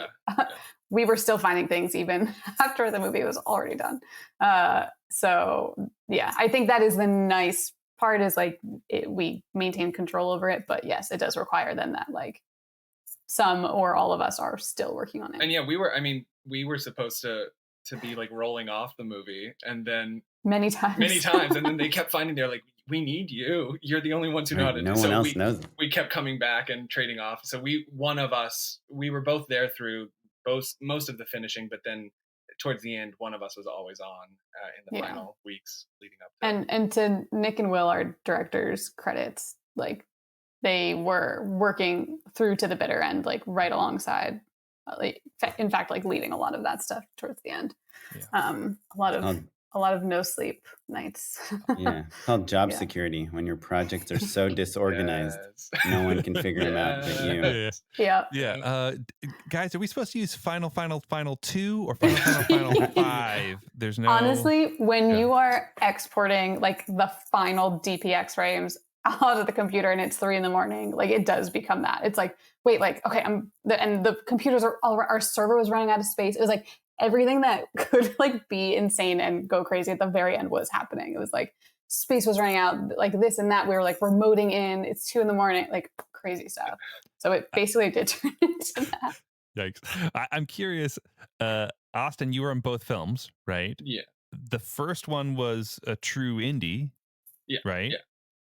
we were still finding things even after the movie was already done. So yeah, I think that is the nice part, is like we maintain control over it. But yes, it does require then that like some or all of us are still working on it. And yeah, we were supposed to be like rolling off the movie, and then many times, and then they kept finding, they're like, we need you. You're the only ones who know how to do it. No one else knows. We kept coming back and trading off. So we were both there through most of the finishing, but then towards the end, one of us was always on in the final weeks leading up to and to Nick and Will, our directors, credits, like they were working through to the bitter end, like right alongside, in fact, like leading a lot of that stuff towards the end. A lot of no sleep nights. Called job security, when your projects are so disorganized, no one can figure them out but you. Guys, are we supposed to use final 2 or final 5? There's no, honestly, when you are exporting like the final DPX frames out of the computer and it's 3 a.m, like it does become that. It's like, wait, like, okay, and the computers our server was running out of space. It was like everything that could like be insane and go crazy at the very end was happening. It was like space was running out, like this and that. We were like remoting in. It's 2 a.m, like crazy stuff. So it basically did turn into that. Yikes! I'm curious, Austin. You were in both films, right? Yeah. The first one was a true indie, right? Yeah.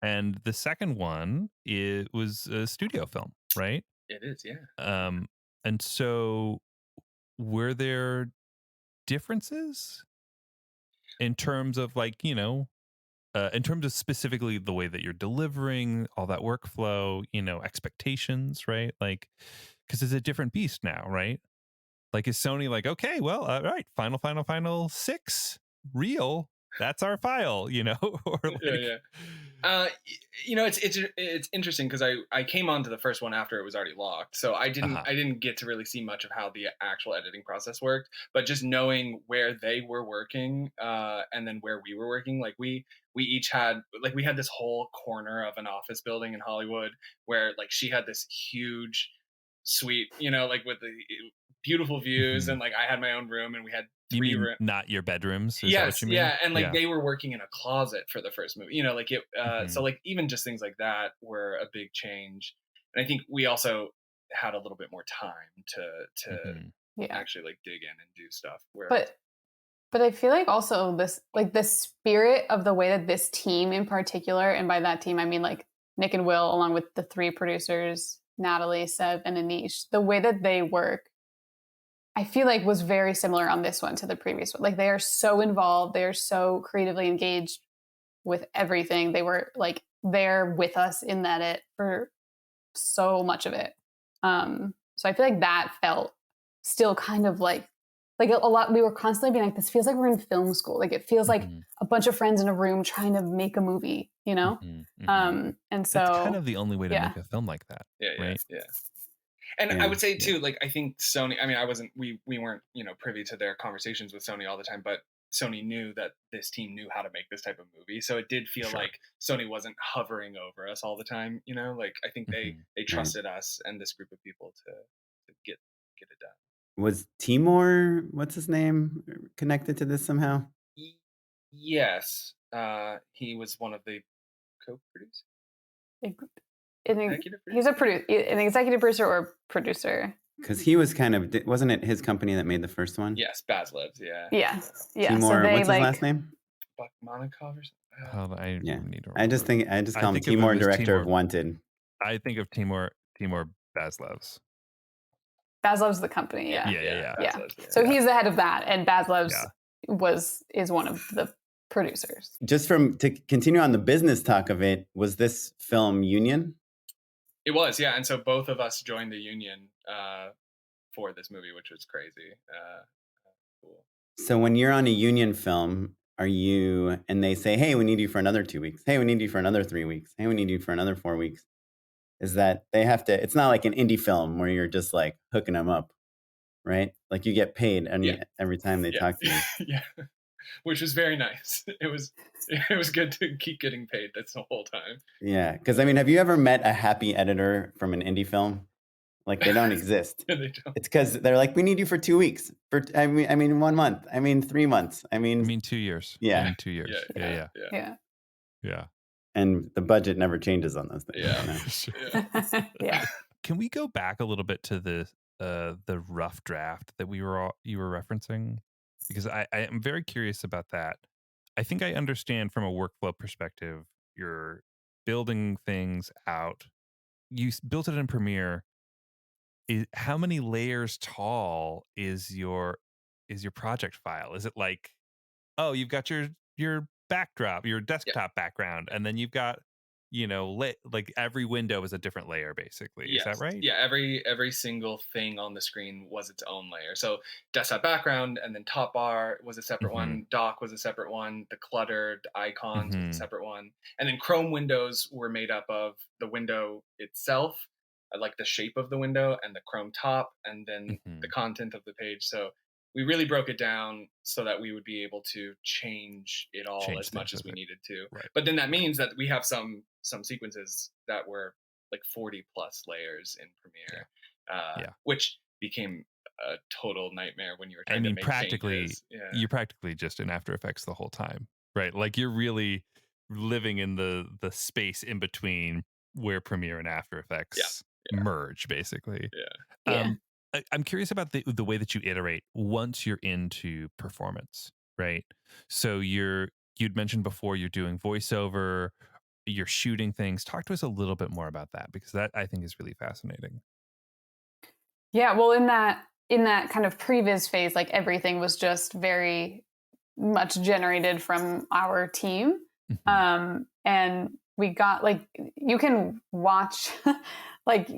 And the second one, it was a studio film, right? It is, yeah. And so were there differences in terms of like, in terms of specifically the way that you're delivering all that workflow, expectations, right? Like, because it's a different beast now, right? Like, is Sony like, okay, well, all right, final 6 real, that's our file, or like, it's interesting because I came onto the first one after it was already locked, so I didn't get to really see much of how the actual editing process worked. But just knowing where they were working, and then where we were working, like we each had, like, we had this whole corner of an office building in Hollywood where like she had this huge suite, like with the beautiful views, and like I had my own room, and we had 3 rooms. Not your bedrooms? Is that what you mean? Yeah, and like they were working in a closet for the first movie, like it. So like even just things like that were a big change, and I think we also had a little bit more time to actually like dig in and do stuff. But I feel like also this, like the spirit of the way that this team in particular, and by that team I mean like Nick and Will, along with the 3 producers, Natalie, Sev, and Anish, the way that they work, I feel like was very similar on this one to the previous one. Like they are so involved. They are so creatively engaged with everything. They were like there with us in that for so much of it. So I feel like that felt still kind of like a lot. We were constantly being like, this feels like we're in film school. Like it feels like a bunch of friends in a room trying to make a movie, And so it's kind of the only way to make a film like that. Right? Yeah. And I would say too, like, I think Sony, I mean, we weren't, privy to their conversations with Sony all the time, but Sony knew that this team knew how to make this type of movie. So it did feel like Sony wasn't hovering over us all the time, you know, like I think they trusted us and this group of people to get it done. Was Timur, what's his name, connected to this somehow? Yes. He was one of the co-producers. He's an executive producer or producer. Because he was kind of, wasn't it his company that made the first one? Yes, Bazlevs, yeah. Yeah. Timur, what's his last name? Bakmanikov or something. I need to remember. I just call him Timur, director of Wanted. I think of Timur Bazlevs. Bazlevs the company, yeah. Yeah. So he's the head of that, and Bazlevs is one of the producers. Just to continue on the business talk of it, was this film union? It was, yeah. And so both of us joined the union for this movie, which was crazy. Cool. So when you're on a union film, and they say, hey, we need you for another 2 weeks. Hey, we need you for another 3 weeks. Hey, we need you for another 4 weeks. Is that they have to, it's not like an indie film where you're just like hooking them up, right? Like you get paid every time they talk to you. Yeah. Which was very nice. It was good to keep getting paid this whole time. Yeah. Because I mean, have you ever met a happy editor from an indie film? Like they don't exist. They don't. It's because they're like, we need you for 2 weeks. I mean 1 month. I mean 3 months. I mean 2 years. Yeah. I mean 2 years. Yeah. And the budget never changes on those things. Yeah. Yeah. Can we go back a little bit to the rough draft that you were referencing? Because I am very curious about that. I think I understand from a workflow perspective, you're building things out. You built it in Premiere. How many layers tall is your project file? Is it like, oh, you've got your backdrop, your desktop background, and then you've got, like every window is a different layer, basically. Yes. Is that right? Yeah, every single thing on the screen was its own layer. So desktop background, and then top bar was a separate one, dock was a separate one, the cluttered icons was a separate one, and then Chrome windows were made up of the window itself, like the shape of the window, and the Chrome top, and then the content of the page. So we really broke it down so that we would be able to change it all as much as we needed to. Right. But then that means that we have some sequences that were like 40 plus layers in Premiere, which became a total nightmare when you were trying to make changes. You're practically just in After Effects the whole time, right? Like you're really living in the space in between where Premiere and After Effects merge, basically. I'm curious about the way that you iterate once you're into performance, right? So you'd mentioned before you're doing voiceover, you're shooting things. Talk to us a little bit more about that, because that I think is really fascinating. Yeah, well, in that kind of previs phase, like everything was just very much generated from our team, and we got like you can watch like.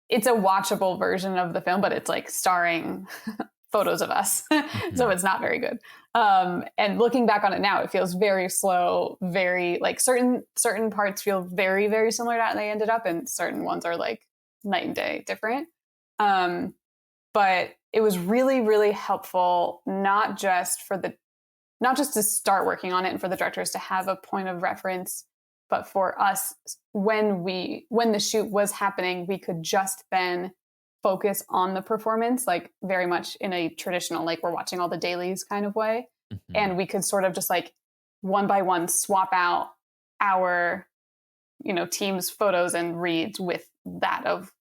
It's a watchable version of the film, but it's like starring photos of us. So it's not very good. And looking back on it now, it feels very slow, very like certain parts feel very, very similar to how they ended up, and certain ones are like night and day different. But it was really, really helpful, not just to start working on it and for the directors to have a point of reference, but for us, when the shoot was happening, we could just then focus on the performance, like very much in a traditional, like we're watching all the dailies kind of way. And we could sort of just like one by one swap out our, team's photos and reads with that of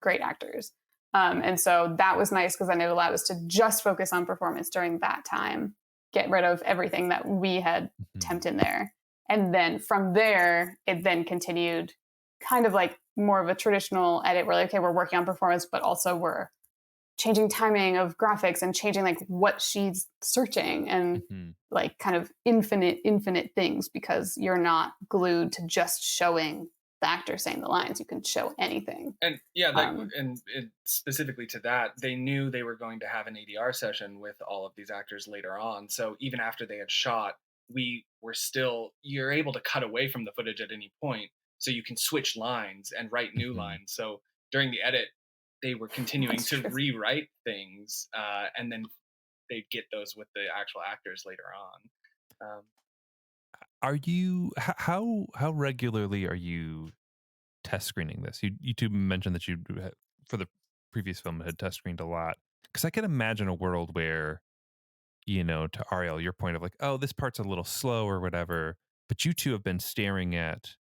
great actors. And so that was nice because then it allowed us to just focus on performance during that time, get rid of everything that we had temped in there. And then from there, it then continued kind of like more of a traditional edit where like, okay, we're working on performance, but also we're changing timing of graphics and changing like what she's searching and like kind of infinite things, because you're not glued to just showing the actor saying the lines. You can show anything. And and specifically to that, they knew they were going to have an ADR session with all of these actors later on. So even after they had shot, you're able to cut away from the footage at any point, so you can switch lines and write new lines. So during the edit, they were continuing to rewrite things, and then they'd get those with the actual actors later on. Are you how regularly are you test screening this? You two mentioned that you for the previous film had test screened a lot, because I can imagine a world where, you know, to Arielle, your point of like, oh, this part's a little slow or whatever, but you two have been staring at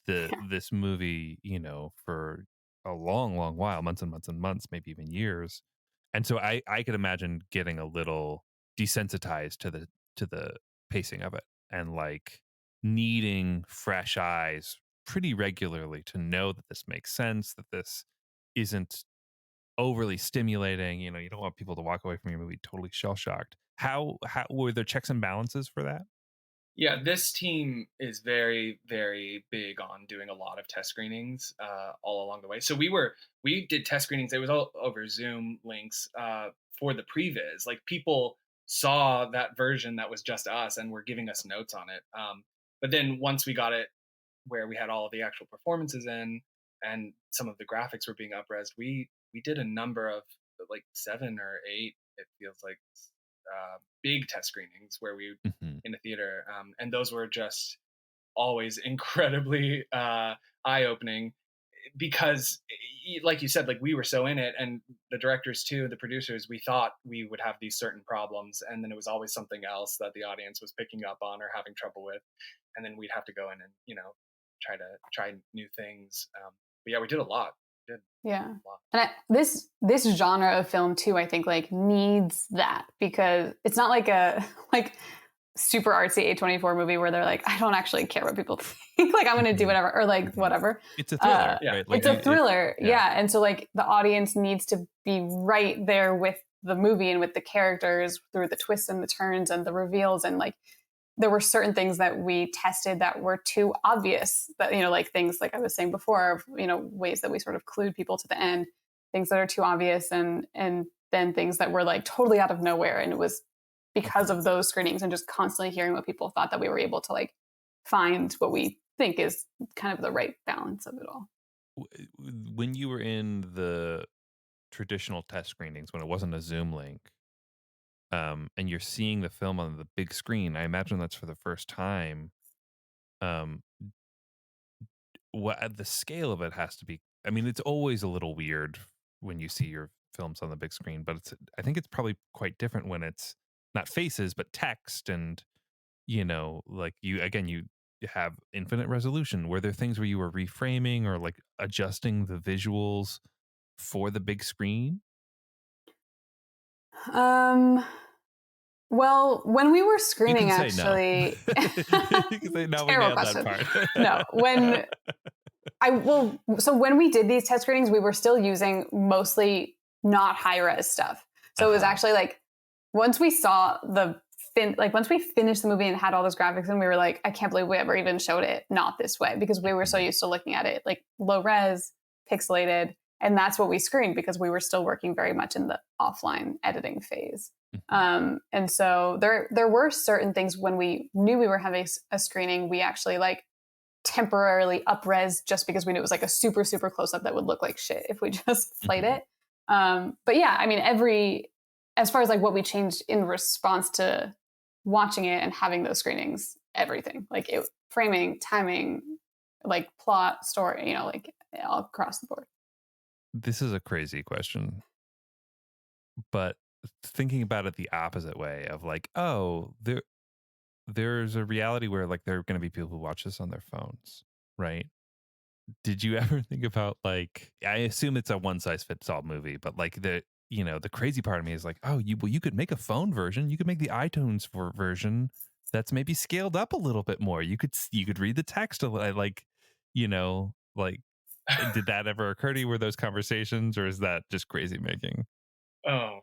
this movie, you know, for a long while, months and months and months, maybe even years. And so I could imagine getting a little desensitized to the pacing of it, and like needing fresh eyes pretty regularly to know that this makes sense, that this isn't overly stimulating. You know, you don't want people to walk away from your movie totally shell shocked. How were there checks and balances for that? Yeah, this team is very, very big on doing a lot of test screenings all along the way. So we did test screenings. It was all over Zoom links for the previs. Like, people saw that version that was just us and were giving us notes on it. But then once we got it where we had all of the actual performances in and some of the graphics were being up-resed, we did a number of like 7 or 8, it feels like, big test screenings where we in the theater, and those were just always incredibly eye-opening, because like you said, like, we were so in it, and the directors too, the producers, we thought we would have these certain problems, and then it was always something else that the audience was picking up on or having trouble with, and then we'd have to go in and, you know, try new things. But yeah, we did a lot. Yeah. And this genre of film too, I think, like, needs that, because it's not like a like super artsy A24 movie where they're like, I don't actually care what people think. Like, I'm going to do whatever, or like whatever. It's a thriller. Yeah. Right? Like, it's a thriller. Yeah. And so, like, the audience needs to be right there with the movie and with the characters through the twists and the turns and the reveals. And like, there were certain things that we tested that were too obvious, that, you know, like things like I was saying before, you know, ways that we sort of clued people to the end, things that are too obvious, and then things that were like totally out of nowhere. And it was because of those screenings and just constantly hearing what people thought that we were able to like find what we think is kind of the right balance of it all. When you were in the traditional test screenings, when it wasn't a Zoom link, and you're seeing the film on the big screen, I imagine that's for the first time. What the scale of it has to be. I mean, it's always a little weird when you see your films on the big screen, but I think it's probably quite different when it's not faces but text, and, you know, like, you have infinite resolution. Were there things where you were reframing or like adjusting the visuals for the big screen? Well, when we were screening, actually, no. You can say no. Terrible question. No, when we did these test screenings, we were still using mostly not high res stuff. So it was actually like, once we saw once we finished the movie and had all those graphics, and we were like, I can't believe we ever even showed it not this way, because we were so used to looking at it like low res, pixelated, and that's what we screened, because we were still working very much in the offline editing phase. And so there were certain things when we knew we were having a screening, we actually like temporarily up-res just because we knew it was like a super, super close up that would look like shit if we just played it. But yeah, I mean, as far as like what we changed in response to watching it and having those screenings, everything, like framing, timing, like plot, story, you know, like all across the board. This is a crazy question, but thinking about it the opposite way of like, oh, there's a reality where like there are going to be people who watch this on their phones, right? Did you ever think about, like, I assume it's a one size fits all movie, but like the crazy part of me is like, oh, you could make a phone version, you could make the iTunes version that's maybe scaled up a little bit more. You could read the text like, you know, like, did that ever occur to you? Were those conversations, or is that just crazy making? Oh.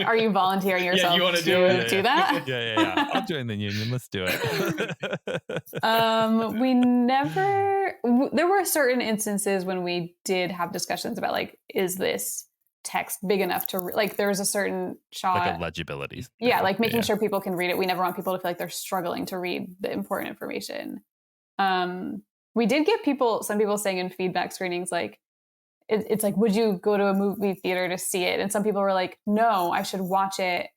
Are you volunteering yourself you want to do that? Yeah. I'll join the union. Let's do it. There were certain instances when we did have discussions about like, is this text big enough to like, there was a certain shot, like a legibility. Yeah, like making sure people can read it. We never want people to feel like they're struggling to read the important information. We did get some people saying in feedback screenings, like, it's like, would you go to a movie theater to see it? And some people were like, no, I should watch it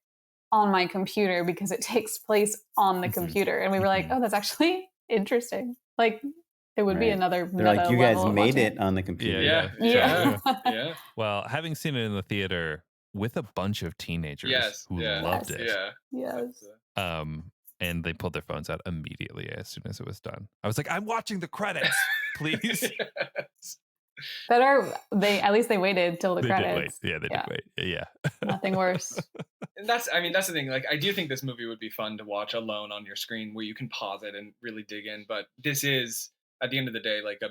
on my computer because it takes place on the computer. And we were like, oh, that's actually interesting. Like, it would be another They're like, you guys made it on the computer. Yeah. Well, having seen it in the theater with a bunch of teenagers who loved it. Yes. And they pulled their phones out immediately as soon as it was done. I was like, I'm watching the credits, please. At least they waited till the credits. They did wait. Yeah. Nothing worse. And that's the thing. Like, I do think this movie would be fun to watch alone on your screen where you can pause it and really dig in. But this is, at the end of the day, like a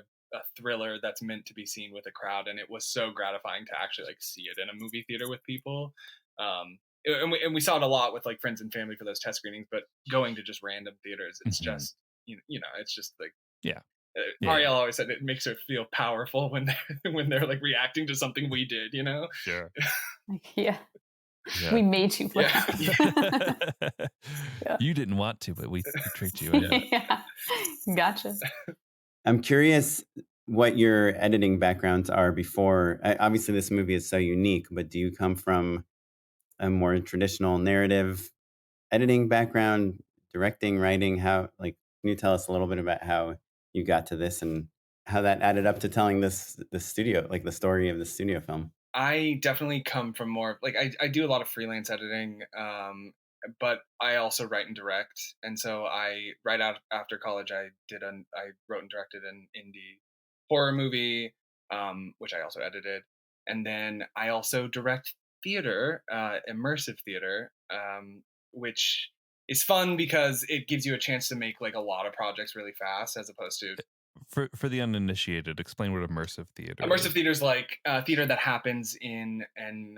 thriller that's meant to be seen with a crowd. And it was so gratifying to actually like see it in a movie theater with people. And we saw it a lot with like friends and family for those test screenings, but going to just random theaters, it's just, you know, it's just like, Arielle always said it makes her feel powerful when they're like reacting to something we did, you know? Sure. Yeah. We made you play. You didn't want to, but we tricked you. Yeah. Gotcha. I'm curious what your editing backgrounds are before. Obviously, this movie is so unique, but do you come from a more traditional narrative editing background, directing, writing? Can you tell us a little bit about how you got to this and how that added up to telling the studio, like the story of the studio film? I definitely come from more like I do a lot of freelance editing, but I also write and direct. And so right after college, I wrote and directed an indie horror movie, which I also edited. And then I also direct theater, immersive theater, which is fun because it gives you a chance to make like a lot of projects really fast as opposed to. For the uninitiated, explain what immersive theater is. Immersive theater is like theater that happens in an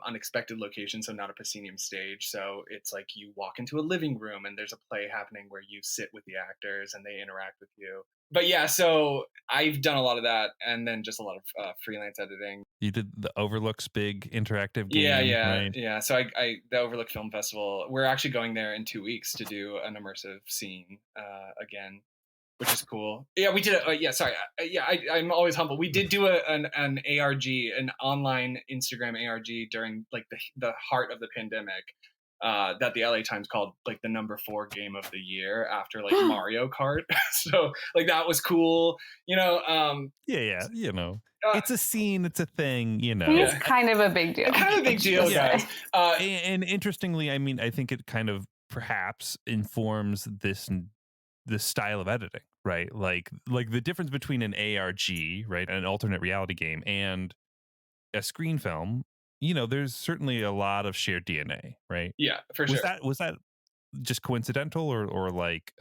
unexpected location, so not a proscenium stage. So it's like you walk into a living room and there's a play happening where you sit with the actors and they interact with you. But yeah, so I've done a lot of that, and then just a lot of freelance editing. You did the Overlook's big interactive game, right? Yeah. So the Overlook Film Festival, we're actually going there in 2 weeks to do an immersive scene again, which is cool. Yeah, we did it. I'm always humble. We did do an ARG, an online Instagram ARG during like the heart of the pandemic. That the LA Times called like the number 4 game of the year after like Mario Kart. So like that was cool, you know. You know, it's a scene, it's a thing, you know. It's kind of a big deal. Kind of a big deal, guys. And interestingly, I mean, I think it kind of perhaps informs this style of editing, right? Like the difference between an ARG, right, an alternate reality game, and a screen film. You know, there's certainly a lot of shared DNA, right? Yeah, for sure. Was that just coincidental, or like,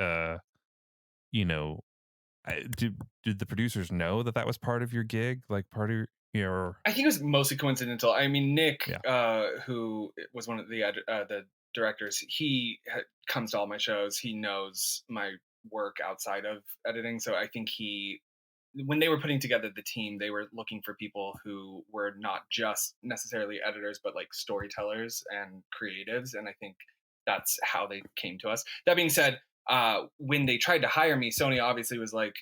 you know, did the producers know that was part of your gig, like part of your? I think it was mostly coincidental. I mean, Nick, who was one of the directors, he comes to all my shows. He knows my work outside of editing, so I think when they were putting together the team, they were looking for people who were not just necessarily editors, but like storytellers and creatives. And I think that's how they came to us. That being said, when they tried to hire me, Sony obviously was like,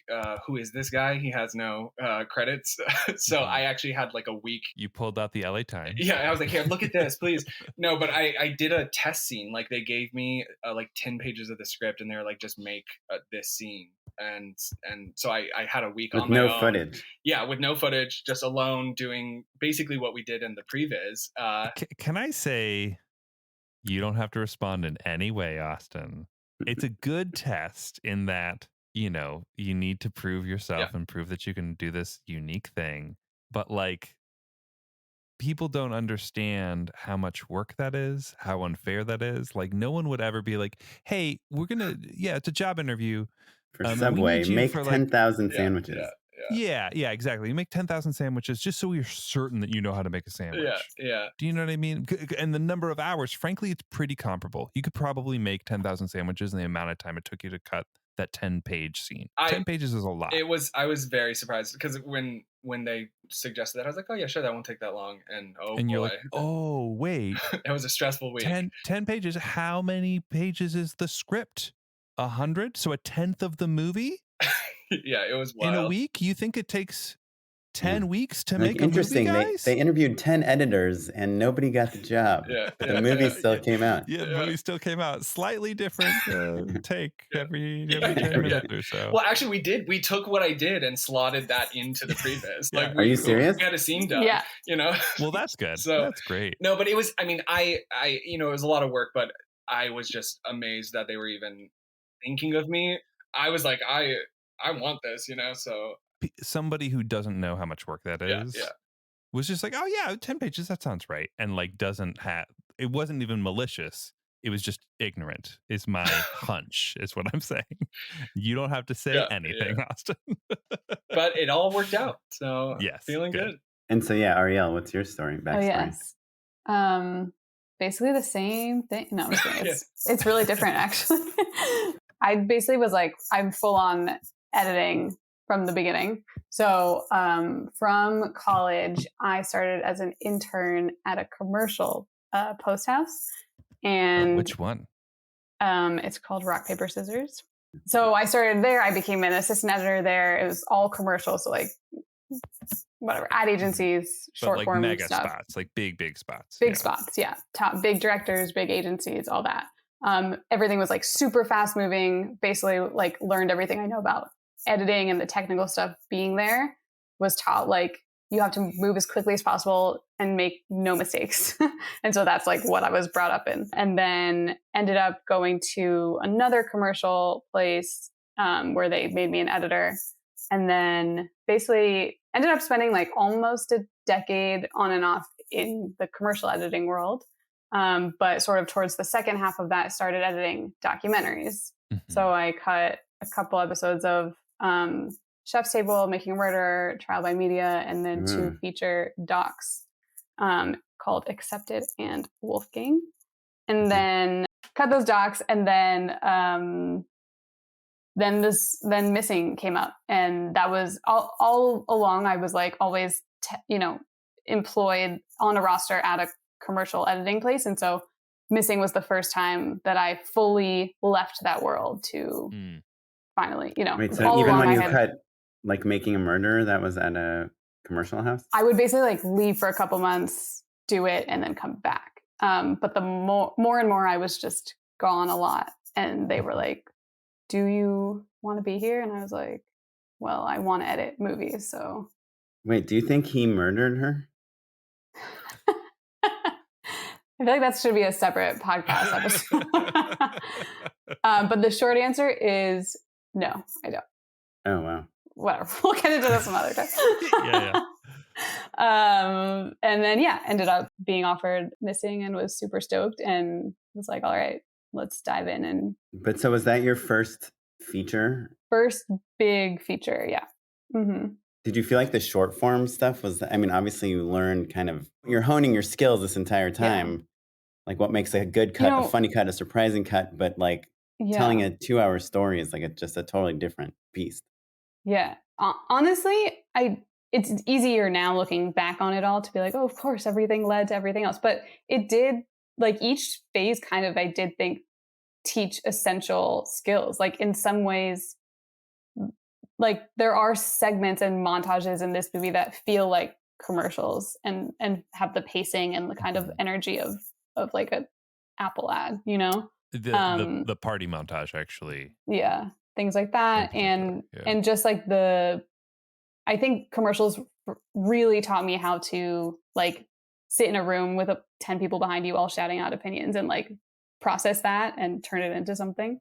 who is this guy? He has no credits. So I actually had like a week. You pulled out the LA Times. Yeah, I was like, here, look at this, please. No, but I did a test scene. Like they gave me like 10 pages of the script and they were like, just make this scene. And so I had a week on my own. With no footage. Yeah, with no footage, just alone doing basically what we did in the previs. Can I say, you don't have to respond in any way, Austin. It's a good test in that, you know, you need to prove yourself and prove that you can do this unique thing. But like, people don't understand how much work that is, how unfair that is. Like, no one would ever be like, hey, it's a job interview. For Subway, make 10,000 sandwiches. Yeah, exactly. You make 10,000 sandwiches just so you're certain that you know how to make a sandwich. Yeah. Do you know what I mean? And the number of hours, frankly, it's pretty comparable. You could probably make 10,000 sandwiches in the amount of time it took you to cut that 10-page scene. 10 pages is a lot. I was very surprised because when they suggested that, I was like, oh yeah, sure, that won't take that long. And you're like, oh wait, it was a stressful week. 10 pages. How many pages is the script? 100? So 1/10 of the movie? Yeah, it was wild. In a week? You think it takes 10 weeks to make a movie, interesting. guys? They interviewed 10 editors and nobody got the job. But the movie still came out. Yeah, the movie still came out. Slightly different take every 10 minutes or so. Well, actually, we took what I did and slotted that into the previs. Are you serious? We had a scene done. Yeah. Well, that's good. So, that's great. No, but it was, I mean, I it was a lot of work, but I was just amazed that they were even thinking of me. I was like, I want this, so. Somebody who doesn't know how much work that is was just like, oh yeah, 10 pages, that sounds right. And like it wasn't even malicious. It was just ignorant is my hunch, is what I'm saying. You don't have to say anything, Austin. But it all worked out. So feeling good. And so, Arielle, what's your story? Backstory? Oh, yes. Basically the same thing. No, I'm just kidding. It's really different, actually. I basically was like, I'm full on editing from the beginning. So from college, I started as an intern at a commercial post house. And which one? It's called Rock, Paper, Scissors. So I started there. I became an assistant editor there. It was all commercial. So like whatever, ad agencies, short like form mega stuff. spots, like big spots. Big spots, yeah. Top big directors, big agencies, all that. Everything was like super fast moving. Basically, like learned everything I know about editing and the technical stuff. Being there was taught like you have to move as quickly as possible and make no mistakes. And so that's like what I was brought up in. And then ended up going to another commercial place where they made me an editor. And then basically ended up spending like almost a decade on and off in the commercial editing world. But sort of towards the second half of that, started editing documentaries. Mm-hmm. So I cut a couple episodes of Chef's Table, Making a Murder, Trial by Media, and then 2 feature docs called Accepted and Wolfgang. And then cut those docs, and then Missing came up, and that was all along. I was like always, employed on a roster at a commercial editing place, and so Missing was the first time that I fully left that world to finally, Wait, so even when you cut like Making a Murder, that was at a commercial house? I would basically like leave for a couple months, do it, and then come back. But the more and more I was just gone a lot, and they were like, do you want to be here? And I was like, well, I want to edit movies, so. Wait, do you think he murdered her? I feel like that should be a separate podcast episode. But the short answer is no, I don't. Oh, wow. Whatever. We'll get into this some other time. And then, ended up being offered Missing and was super stoked and was like, all right, let's dive in. But so was that your first feature? First big feature, yeah. Mm-hmm. Did you feel like the short form stuff was, obviously you learned you're honing your skills this entire time. Yeah. Like what makes a good cut, a funny cut, a surprising cut, but like telling a 2-hour story is like just a totally different beast. Yeah. Honestly, it's easier now looking back on it all to be like, oh, of course, everything led to everything else. But it did, like each phase kind of, I did think, teach essential skills. Like in some ways, like there are segments and montages in this movie that feel like commercials and have the pacing and the kind of energy of like a Apple ad, the party montage, actually. Yeah, things like that. And just like I think commercials really taught me how to like sit in a room with 10 people behind you all shouting out opinions and like process that and turn it into something.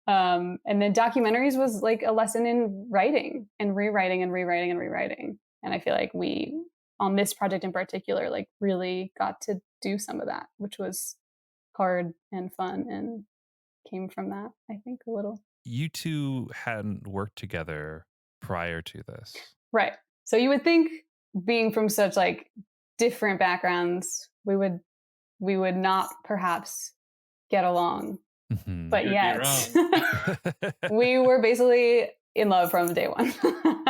And then documentaries was like a lesson in writing and rewriting and rewriting and rewriting. And I feel like we, on this project in particular, like really got to do some of that, which was hard and fun and came from that, I think, a little. You two hadn't worked together prior to this. Right. So you would think, being from such like different backgrounds, we would not perhaps get along. Mm-hmm. But yet we were basically in love from day one.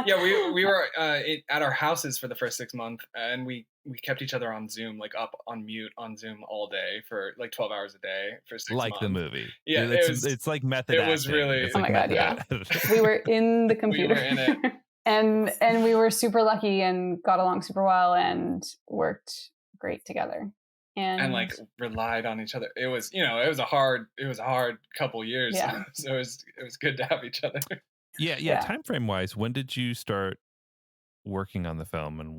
Yeah, we were at our houses for the first 6 months, and we kept each other on Zoom, like up on mute on Zoom all day for like 12 hours a day for 6 months. Like the movie. Yeah, it's like method acting. It was really. It's oh like my God, yeah. We were in the computer. We were in it. and we were super lucky and got along super well and worked great together. And like relied on each other. It was, it was a hard couple years. Yeah. So it was good to have each other. Yeah. Time frame wise, when did you start working on the film, and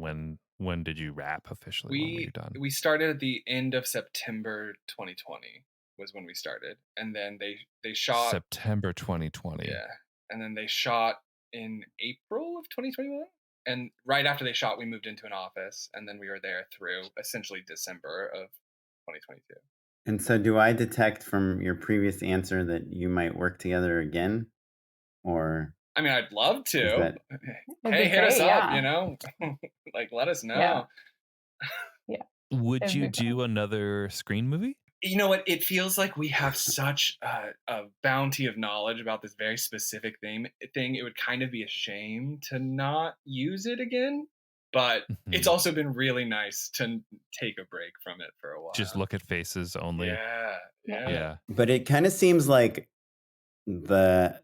when did you wrap officially? When were you done? We started at the end of September 2020 was when we started, and then they shot September 2020. Yeah, and then they shot in April of 2021. And right after they shot, we moved into an office, and then we were there through essentially December of 2022. And so do I detect from your previous answer that you might work together again? Or I mean, I'd love to. Hey, hit us up, like let us know. Yeah. Would you do another screen movie? You know what? It feels like we have such a bounty of knowledge about this very specific thing. It would kind of be a shame to not use it again. But it's also been really nice to take a break from it for a while. Just look at faces only. Yeah. But it kind of seems like the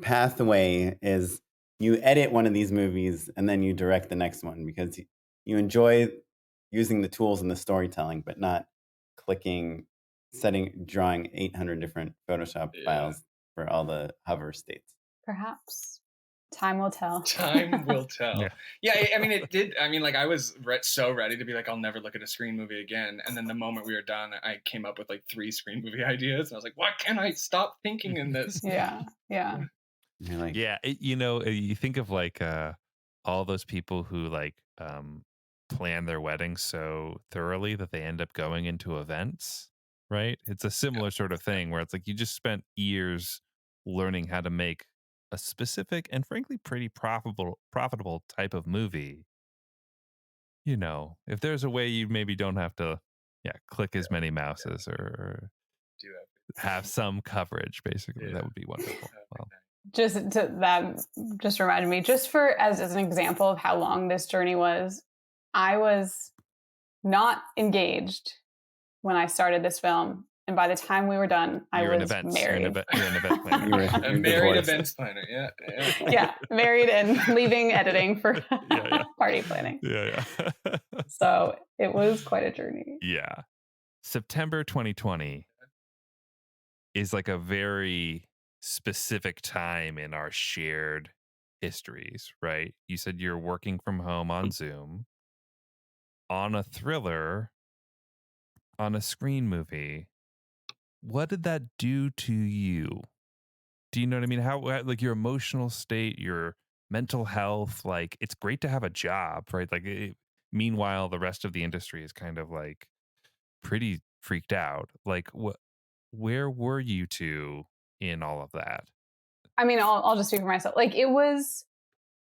pathway is you edit one of these movies and then you direct the next one, because you enjoy using the tools in the storytelling, but not drawing 800 different Photoshop files for all the hover states. Perhaps. Time will tell. Time will tell. Yeah, I mean, it did. I mean, like, I was so ready to be like, I'll never look at a screen movie again. And then the moment we were done, I came up with like 3 screen movie ideas. And I was like, what can I stop thinking in this? Yeah. You're like, you think of like all those people who like plan their weddings so thoroughly that they end up going into events, right? It's a similar sort of thing where it's like you just spent years learning how to make a specific and frankly pretty profitable type of movie. If there's a way you maybe don't have to click as many mouses or have some coverage, basically, that would be wonderful. Well, just reminded me, just for as an example of how long this journey was, I was not engaged when I started this film. And by the time we were done, I was married. You're an event planner. A married events planner, yeah. Yeah, married and leaving editing for party planning. Yeah. So it was quite a journey. Yeah. September 2020 is like a very specific time in our shared histories, right? You said you're working from home on Zoom, on a thriller, on a screen movie. What did that do to you? Do you know what I mean? How, like, your emotional state, your mental health, like, it's great to have a job, right? Like, meanwhile, the rest of the industry is kind of like pretty freaked out. Like, where were you two in all of that? I mean, I'll just speak for myself. Like, it was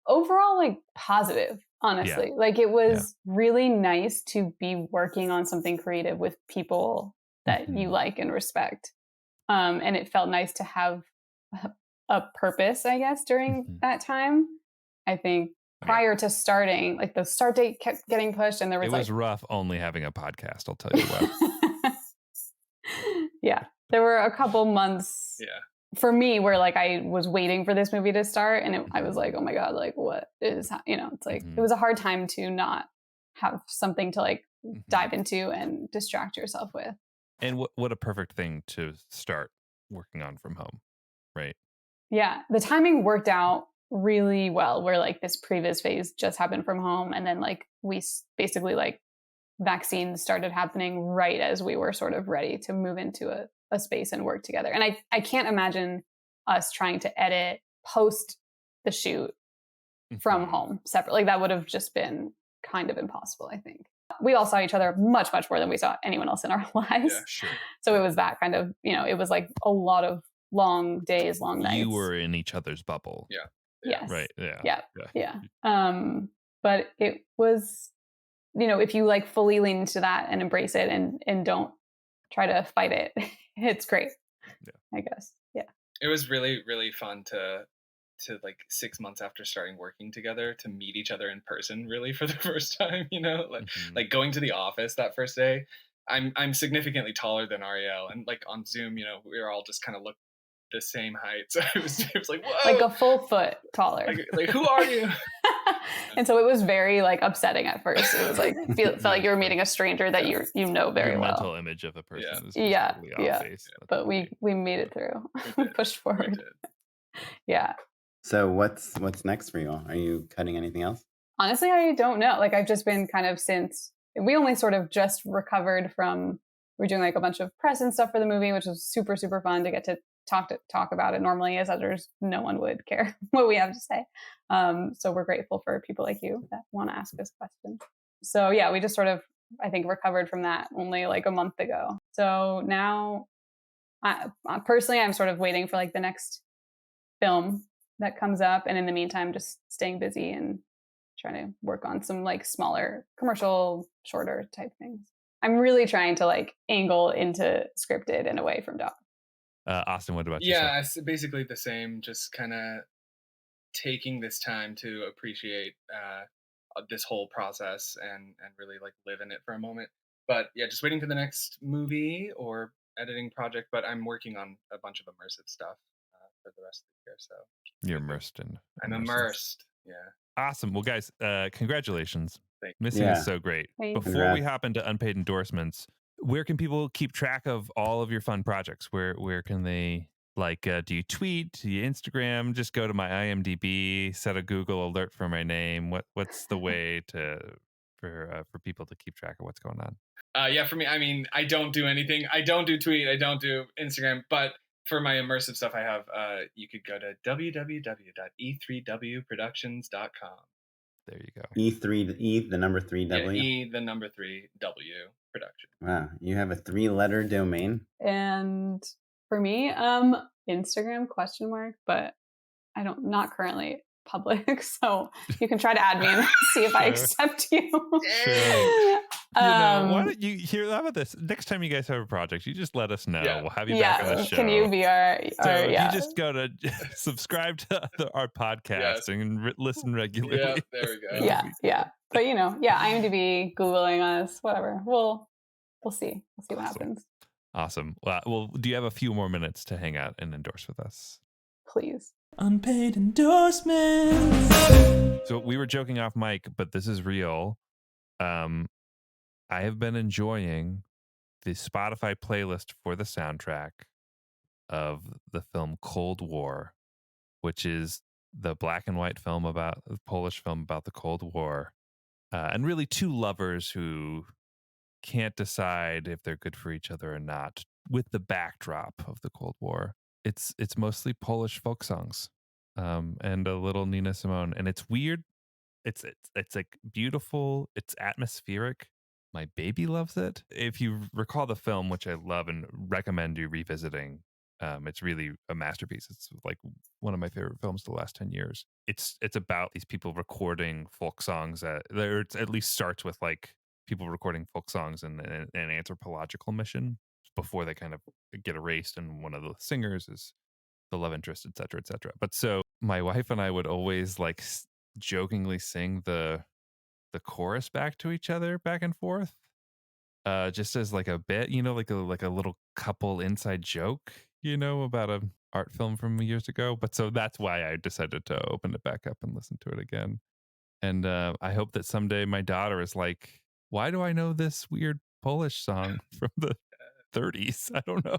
overall like positive, honestly. Like, it was really nice to be working on something creative with people that you like and respect. And it felt nice to have a purpose, I guess, during that time. I think prior to starting, like, the start date kept getting pushed, and it was rough only having a podcast, I'll tell you what. Yeah. There were a couple months for me where like I was waiting for this movie to start, and I was like, oh my God, like, what is, it's like, it was a hard time to not have something to like dive into and distract yourself with. And what a perfect thing to start working on from home, right? Yeah, the timing worked out really well, where like this previous phase just happened from home, and then like we basically like vaccines started happening right as we were sort of ready to move into a space and work together. And I can't imagine us trying to edit post the shoot from home separately. Like, that would have just been kind of impossible, I think. We all saw each other much, much more than we saw anyone else in our lives. Yeah, sure. So it was that kind of, it was like a lot of long days, long nights. You were in each other's bubble. Yeah. Yes. Right. Yeah. But it was, if you like fully lean into that and embrace it and don't try to fight it, it's great. Yeah. I guess. Yeah. It was really, really fun to like 6 months after starting working together to meet each other in person, really, for the first time, like going to the office that first day. I'm significantly taller than Arielle, and like on Zoom, we were all just kind of the same height. So it was like, whoa, like a full foot taller. Like who are you? And so it was very like upsetting at first. It was like felt like you were meeting a stranger that you know very Your well. mental image of a person is Yeah, totally off base. But we made it through. We pushed forward. Yeah. So what's next for you all? Are you cutting anything else? Honestly, I don't know. Like I've just been kind of since we only sort of just recovered from, we're doing like a bunch of press and stuff for the movie, which was super, super fun to get to talk about it. Normally as editors, no one would care what we have to say. So we're grateful for people like you that want to ask us questions. So yeah, we just sort of, I think, recovered from that only like a month ago. So now personally, I'm sort of waiting for like the next film that comes up. And in the meantime, just staying busy and trying to work on some like smaller commercial, shorter type things. I'm really trying to like angle into scripted and away from dog. Austin, what about you? Yeah, it's basically the same. Just kind of taking this time to appreciate this whole process and really like live in it for a moment. But yeah, just waiting for the next movie or editing project. But I'm working on a bunch of immersive stuff for the rest of the year. So you're immersed in. I'm immersed. Yeah. Awesome. Well, guys, congratulations. Thank you. Is so great. Thanks. Before we hop into unpaid endorsements, where can people keep track of all of your fun projects? Where can they, like, do you tweet? Do you Instagram? Just go to my IMDb, set a Google alert for my name. What's the way for people to keep track of what's going on? Yeah, for me, I mean, I don't do anything. I don't do tweet. I don't do Instagram. But for my immersive stuff, I have, you could go to www.e3wproductions.com. There you go. E3, the number 3W? Yeah, the number 3W production. Wow, you have a 3-letter domain. And for me, Instagram ? But not currently public. So you can try to add me and see if I accept you. Sure. Why don't you hear? How about this? Next time you guys have a project, you just let us know. Yeah. We'll have you back on the show. Can you be our you just go to subscribe to our podcast and listen regularly. Yeah, there we go. Yeah. But IMDb, Googling us, whatever. We'll see. We'll see what happens. Awesome. Well, do you have a few more minutes to hang out and endorse with us? Please. Unpaid endorsements. So we were joking off mic, but this is real. I have been enjoying the Spotify playlist for the soundtrack of the film Cold War, which is the black and white film the Polish film about the Cold War, and really two lovers who can't decide if they're good for each other or not with the backdrop of the Cold War. It's mostly Polish folk songs, and a little Nina Simone, and it's weird. It's like beautiful. It's atmospheric. My baby loves it. If you recall the film, which I love and recommend you revisiting, it's really a masterpiece. It's like one of my favorite films the last 10 years. It's about these people recording folk songs. It at least starts with like people recording folk songs in an anthropological mission before they kind of get erased, and one of the singers is the love interest, et cetera, et cetera. But so my wife and I would always like jokingly sing the chorus back to each other, back and forth, just as like a bit, like a little couple inside joke, about a art film from years ago. But so that's why I decided to open it back up and listen to it again. And I hope that someday my daughter is like, why do I know this weird Polish song from the 30s? I don't know.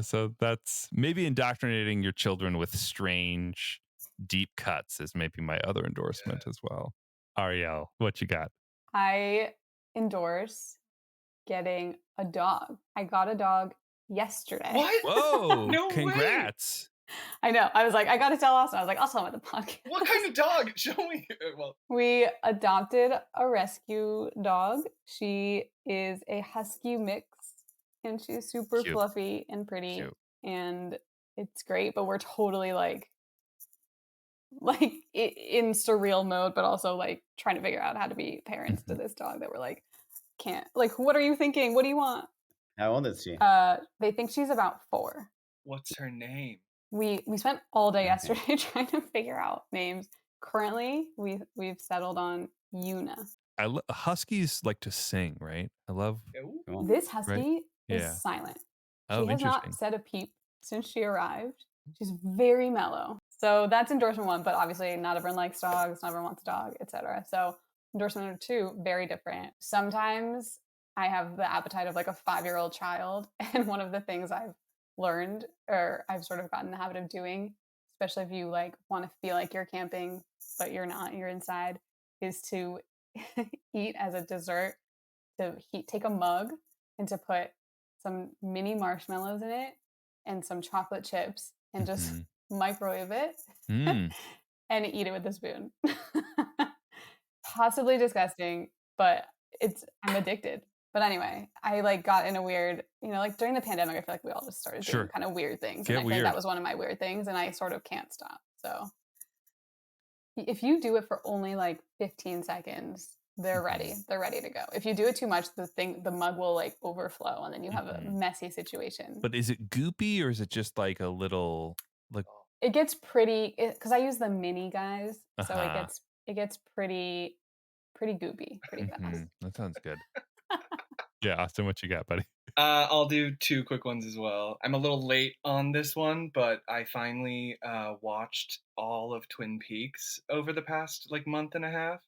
So that's maybe indoctrinating your children with strange, deep cuts is maybe my other endorsement as well. Arielle, what you got? I endorse getting a dog. I got a dog yesterday. What? Whoa! No congrats! Way. I know. I was like, I got to tell Austin. I was like, I'll tell him at the podcast. What kind of dog? Show me. Well, we adopted a rescue dog. She is a husky mix, and she's super fluffy and pretty, and it's great. But we're totally like in surreal mode, but also like trying to figure out how to be parents to this dog that we're like, can't, like, what are you thinking? What do you want? How old is she? They think she's about 4. What's her name? We spent all day yesterday trying to figure out names. Currently, we've settled on Yuna. Huskies like to sing, right? I love this husky right? is silent. She has interesting. not said a peep since she arrived. She's very mellow. So that's endorsement 1, but obviously not everyone likes dogs, not everyone wants a dog, etc. So endorsement 2, very different. Sometimes I have the appetite of like a 5-year-old child. And one of the things I've learned, or I've sort of gotten in the habit of doing, especially if you like want to feel like you're camping, but you're not, you're inside, is to eat as a dessert, to take a mug and to put some mini marshmallows in it and some chocolate chips and just microwave it and eat it with a spoon. Possibly disgusting, but I'm addicted. But anyway, I like got in a weird, like during the pandemic, I feel like we all just started doing kind of weird things. And I think that was one of my weird things, and I sort of can't stop. So if you do it for only like 15 seconds, they're ready. They're ready to go. If you do it too much, the mug will like overflow, and then you have a messy situation. But is it goopy, or is it just like a little like? It gets pretty, because I use the mini guys, so it gets pretty goopy pretty fast. That sounds good. Yeah, Austin, what you got, buddy? I'll do 2 quick ones as well. I'm a little late on this one, but I finally watched all of Twin Peaks over the past like month and a half,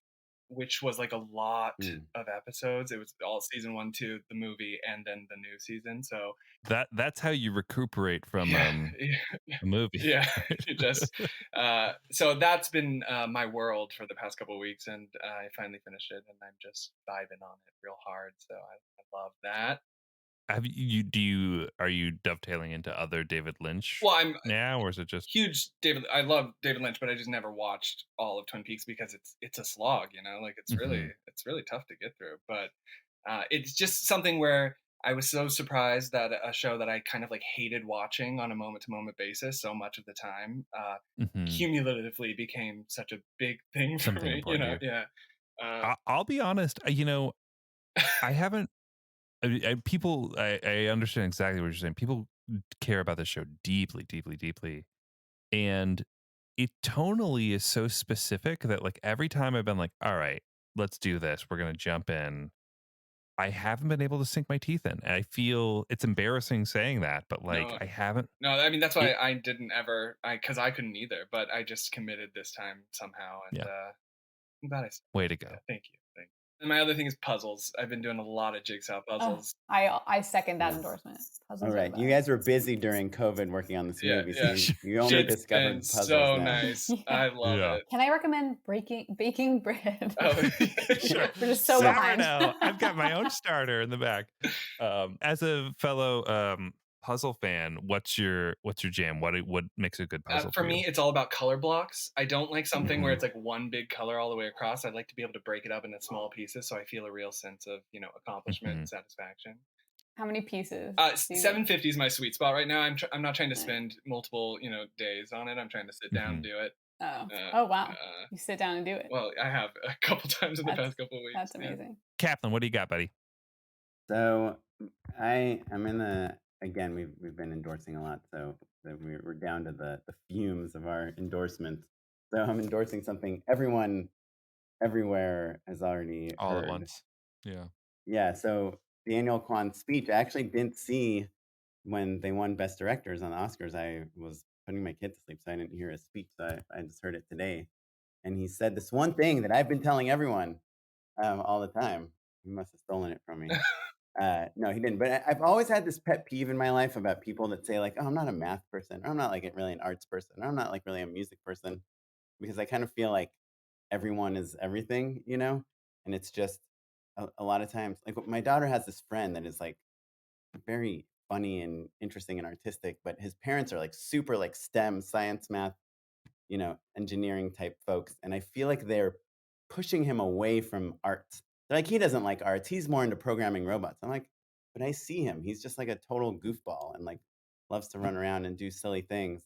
which was like a lot of episodes. It was all season 1, 2, the movie, and then the new season. So that's how you recuperate from a movie. Yeah, so that's been my world for the past couple of weeks, and I finally finished it, and I'm just vibing on it real hard. So I love that. Are you dovetailing into other David Lynch? Well, I'm now, or is it just huge David? I love David Lynch, but I just never watched all of Twin Peaks because it's a slog, like it's really tough to get through. But it's just something where I was so surprised that a show that I kind of like hated watching on a moment to moment basis so much of the time cumulatively became such a big thing for me. Yeah. I'll be honest. I haven't. I understand exactly what you're saying. People care about this show deeply, deeply, deeply. And it tonally is so specific that like every time I've been like, all right, let's do this. We're going to jump in. I haven't been able to sink my teeth in. And I feel it's embarrassing saying that, but like I haven't. No, I mean, that's why I didn't ever, because I couldn't either, but I just committed this time somehow. And I'm glad way to go. Yeah, thank you. And my other thing is puzzles. I've been doing a lot of jigsaw puzzles. I second that endorsement. Puzzles. All right, you guys were busy during COVID working on this movie, so you only discovered puzzles. So now. Nice. I love it. Can I recommend baking bread? Oh, sure. We're just so behind. Now, I've got my own starter in the back. As a fellow puzzle fan, what's your jam? What makes a good puzzle for me? It's all about color blocks. I don't like something where it's like one big color all the way across. I'd like to be able to break it up into small pieces, so I feel a real sense of accomplishment and satisfaction. How many pieces? 750 is my sweet spot right now. I'm not trying to spend multiple days on it. I'm trying to sit down and do it. Oh wow! You sit down and do it. Well, I have a couple times in the past couple of weeks. That's amazing. Kaplan, what do you got, buddy? So I'm in the. Again, we've been endorsing a lot, so we're down to the fumes of our endorsements. So I'm endorsing something everyone, everywhere has already all heard. At once. Yeah. Yeah. So the annual Kwan speech, I actually didn't see when they won Best Directors on the Oscars. I was putting my kid to sleep, so I didn't hear his speech. So I just heard it today, and he said this one thing that I've been telling everyone all the time. He must have stolen it from me. No, he didn't. But I've always had this pet peeve in my life about people that say like, oh, I'm not a math person, or I'm not like really an arts person, or I'm not like really a music person, because I kind of feel like everyone is everything, and it's just a lot of times, like my daughter has this friend that is like very funny and interesting and artistic, but his parents are like super like STEM, science, math, engineering type folks. And I feel like they're pushing him away from arts. Like he doesn't like arts. He's more into programming robots. I'm like, but I see him. He's just like a total goofball and like loves to run around and do silly things.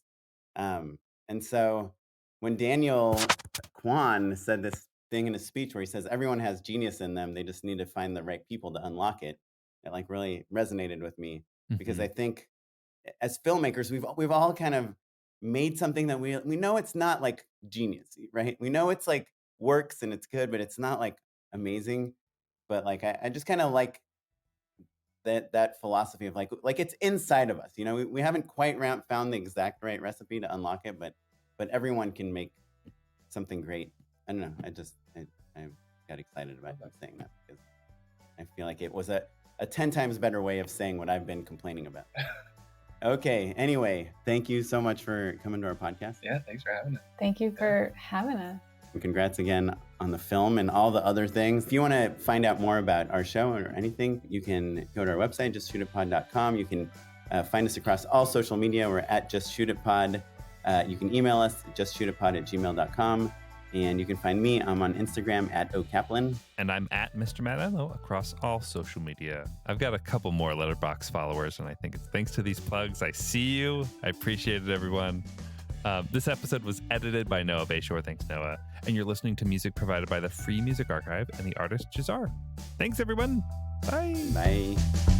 And so when Daniel Kwan said this thing in his speech where he says everyone has genius in them, they just need to find the right people to unlock it, it like really resonated with me because I think as filmmakers, we've all kind of made something that we know it's not like genius, right? We know it's like works and it's good, but it's not like amazing. But like I just kind of like that philosophy of like it's inside of us. You know, we haven't quite found the exact right recipe to unlock it, but everyone can make something great. I don't know. I got excited about you saying that because I feel like it was a 10 times better way of saying what I've been complaining about. Okay. Anyway, thank you so much for coming to our podcast. Yeah, thanks for having us. Thank you for having us. And congrats again on the film and all the other things. If you want to find out more about our show or anything, you can go to our website, justshootitpod.com. You can find us across all social media. We're at justshootitpod. You can email us, justshootitpod@gmail.com. And you can find me. I'm on Instagram at @okaplan. And I'm at Mr. Mattello across all social media. I've got a couple more Letterboxd followers, and I think it's thanks to these plugs. I see you. I appreciate it, everyone. This episode was edited by Noah Bayshore. Thanks, Noah. And you're listening to music provided by the Free Music Archive and the artist Jazar. Thanks, everyone. Bye. Bye.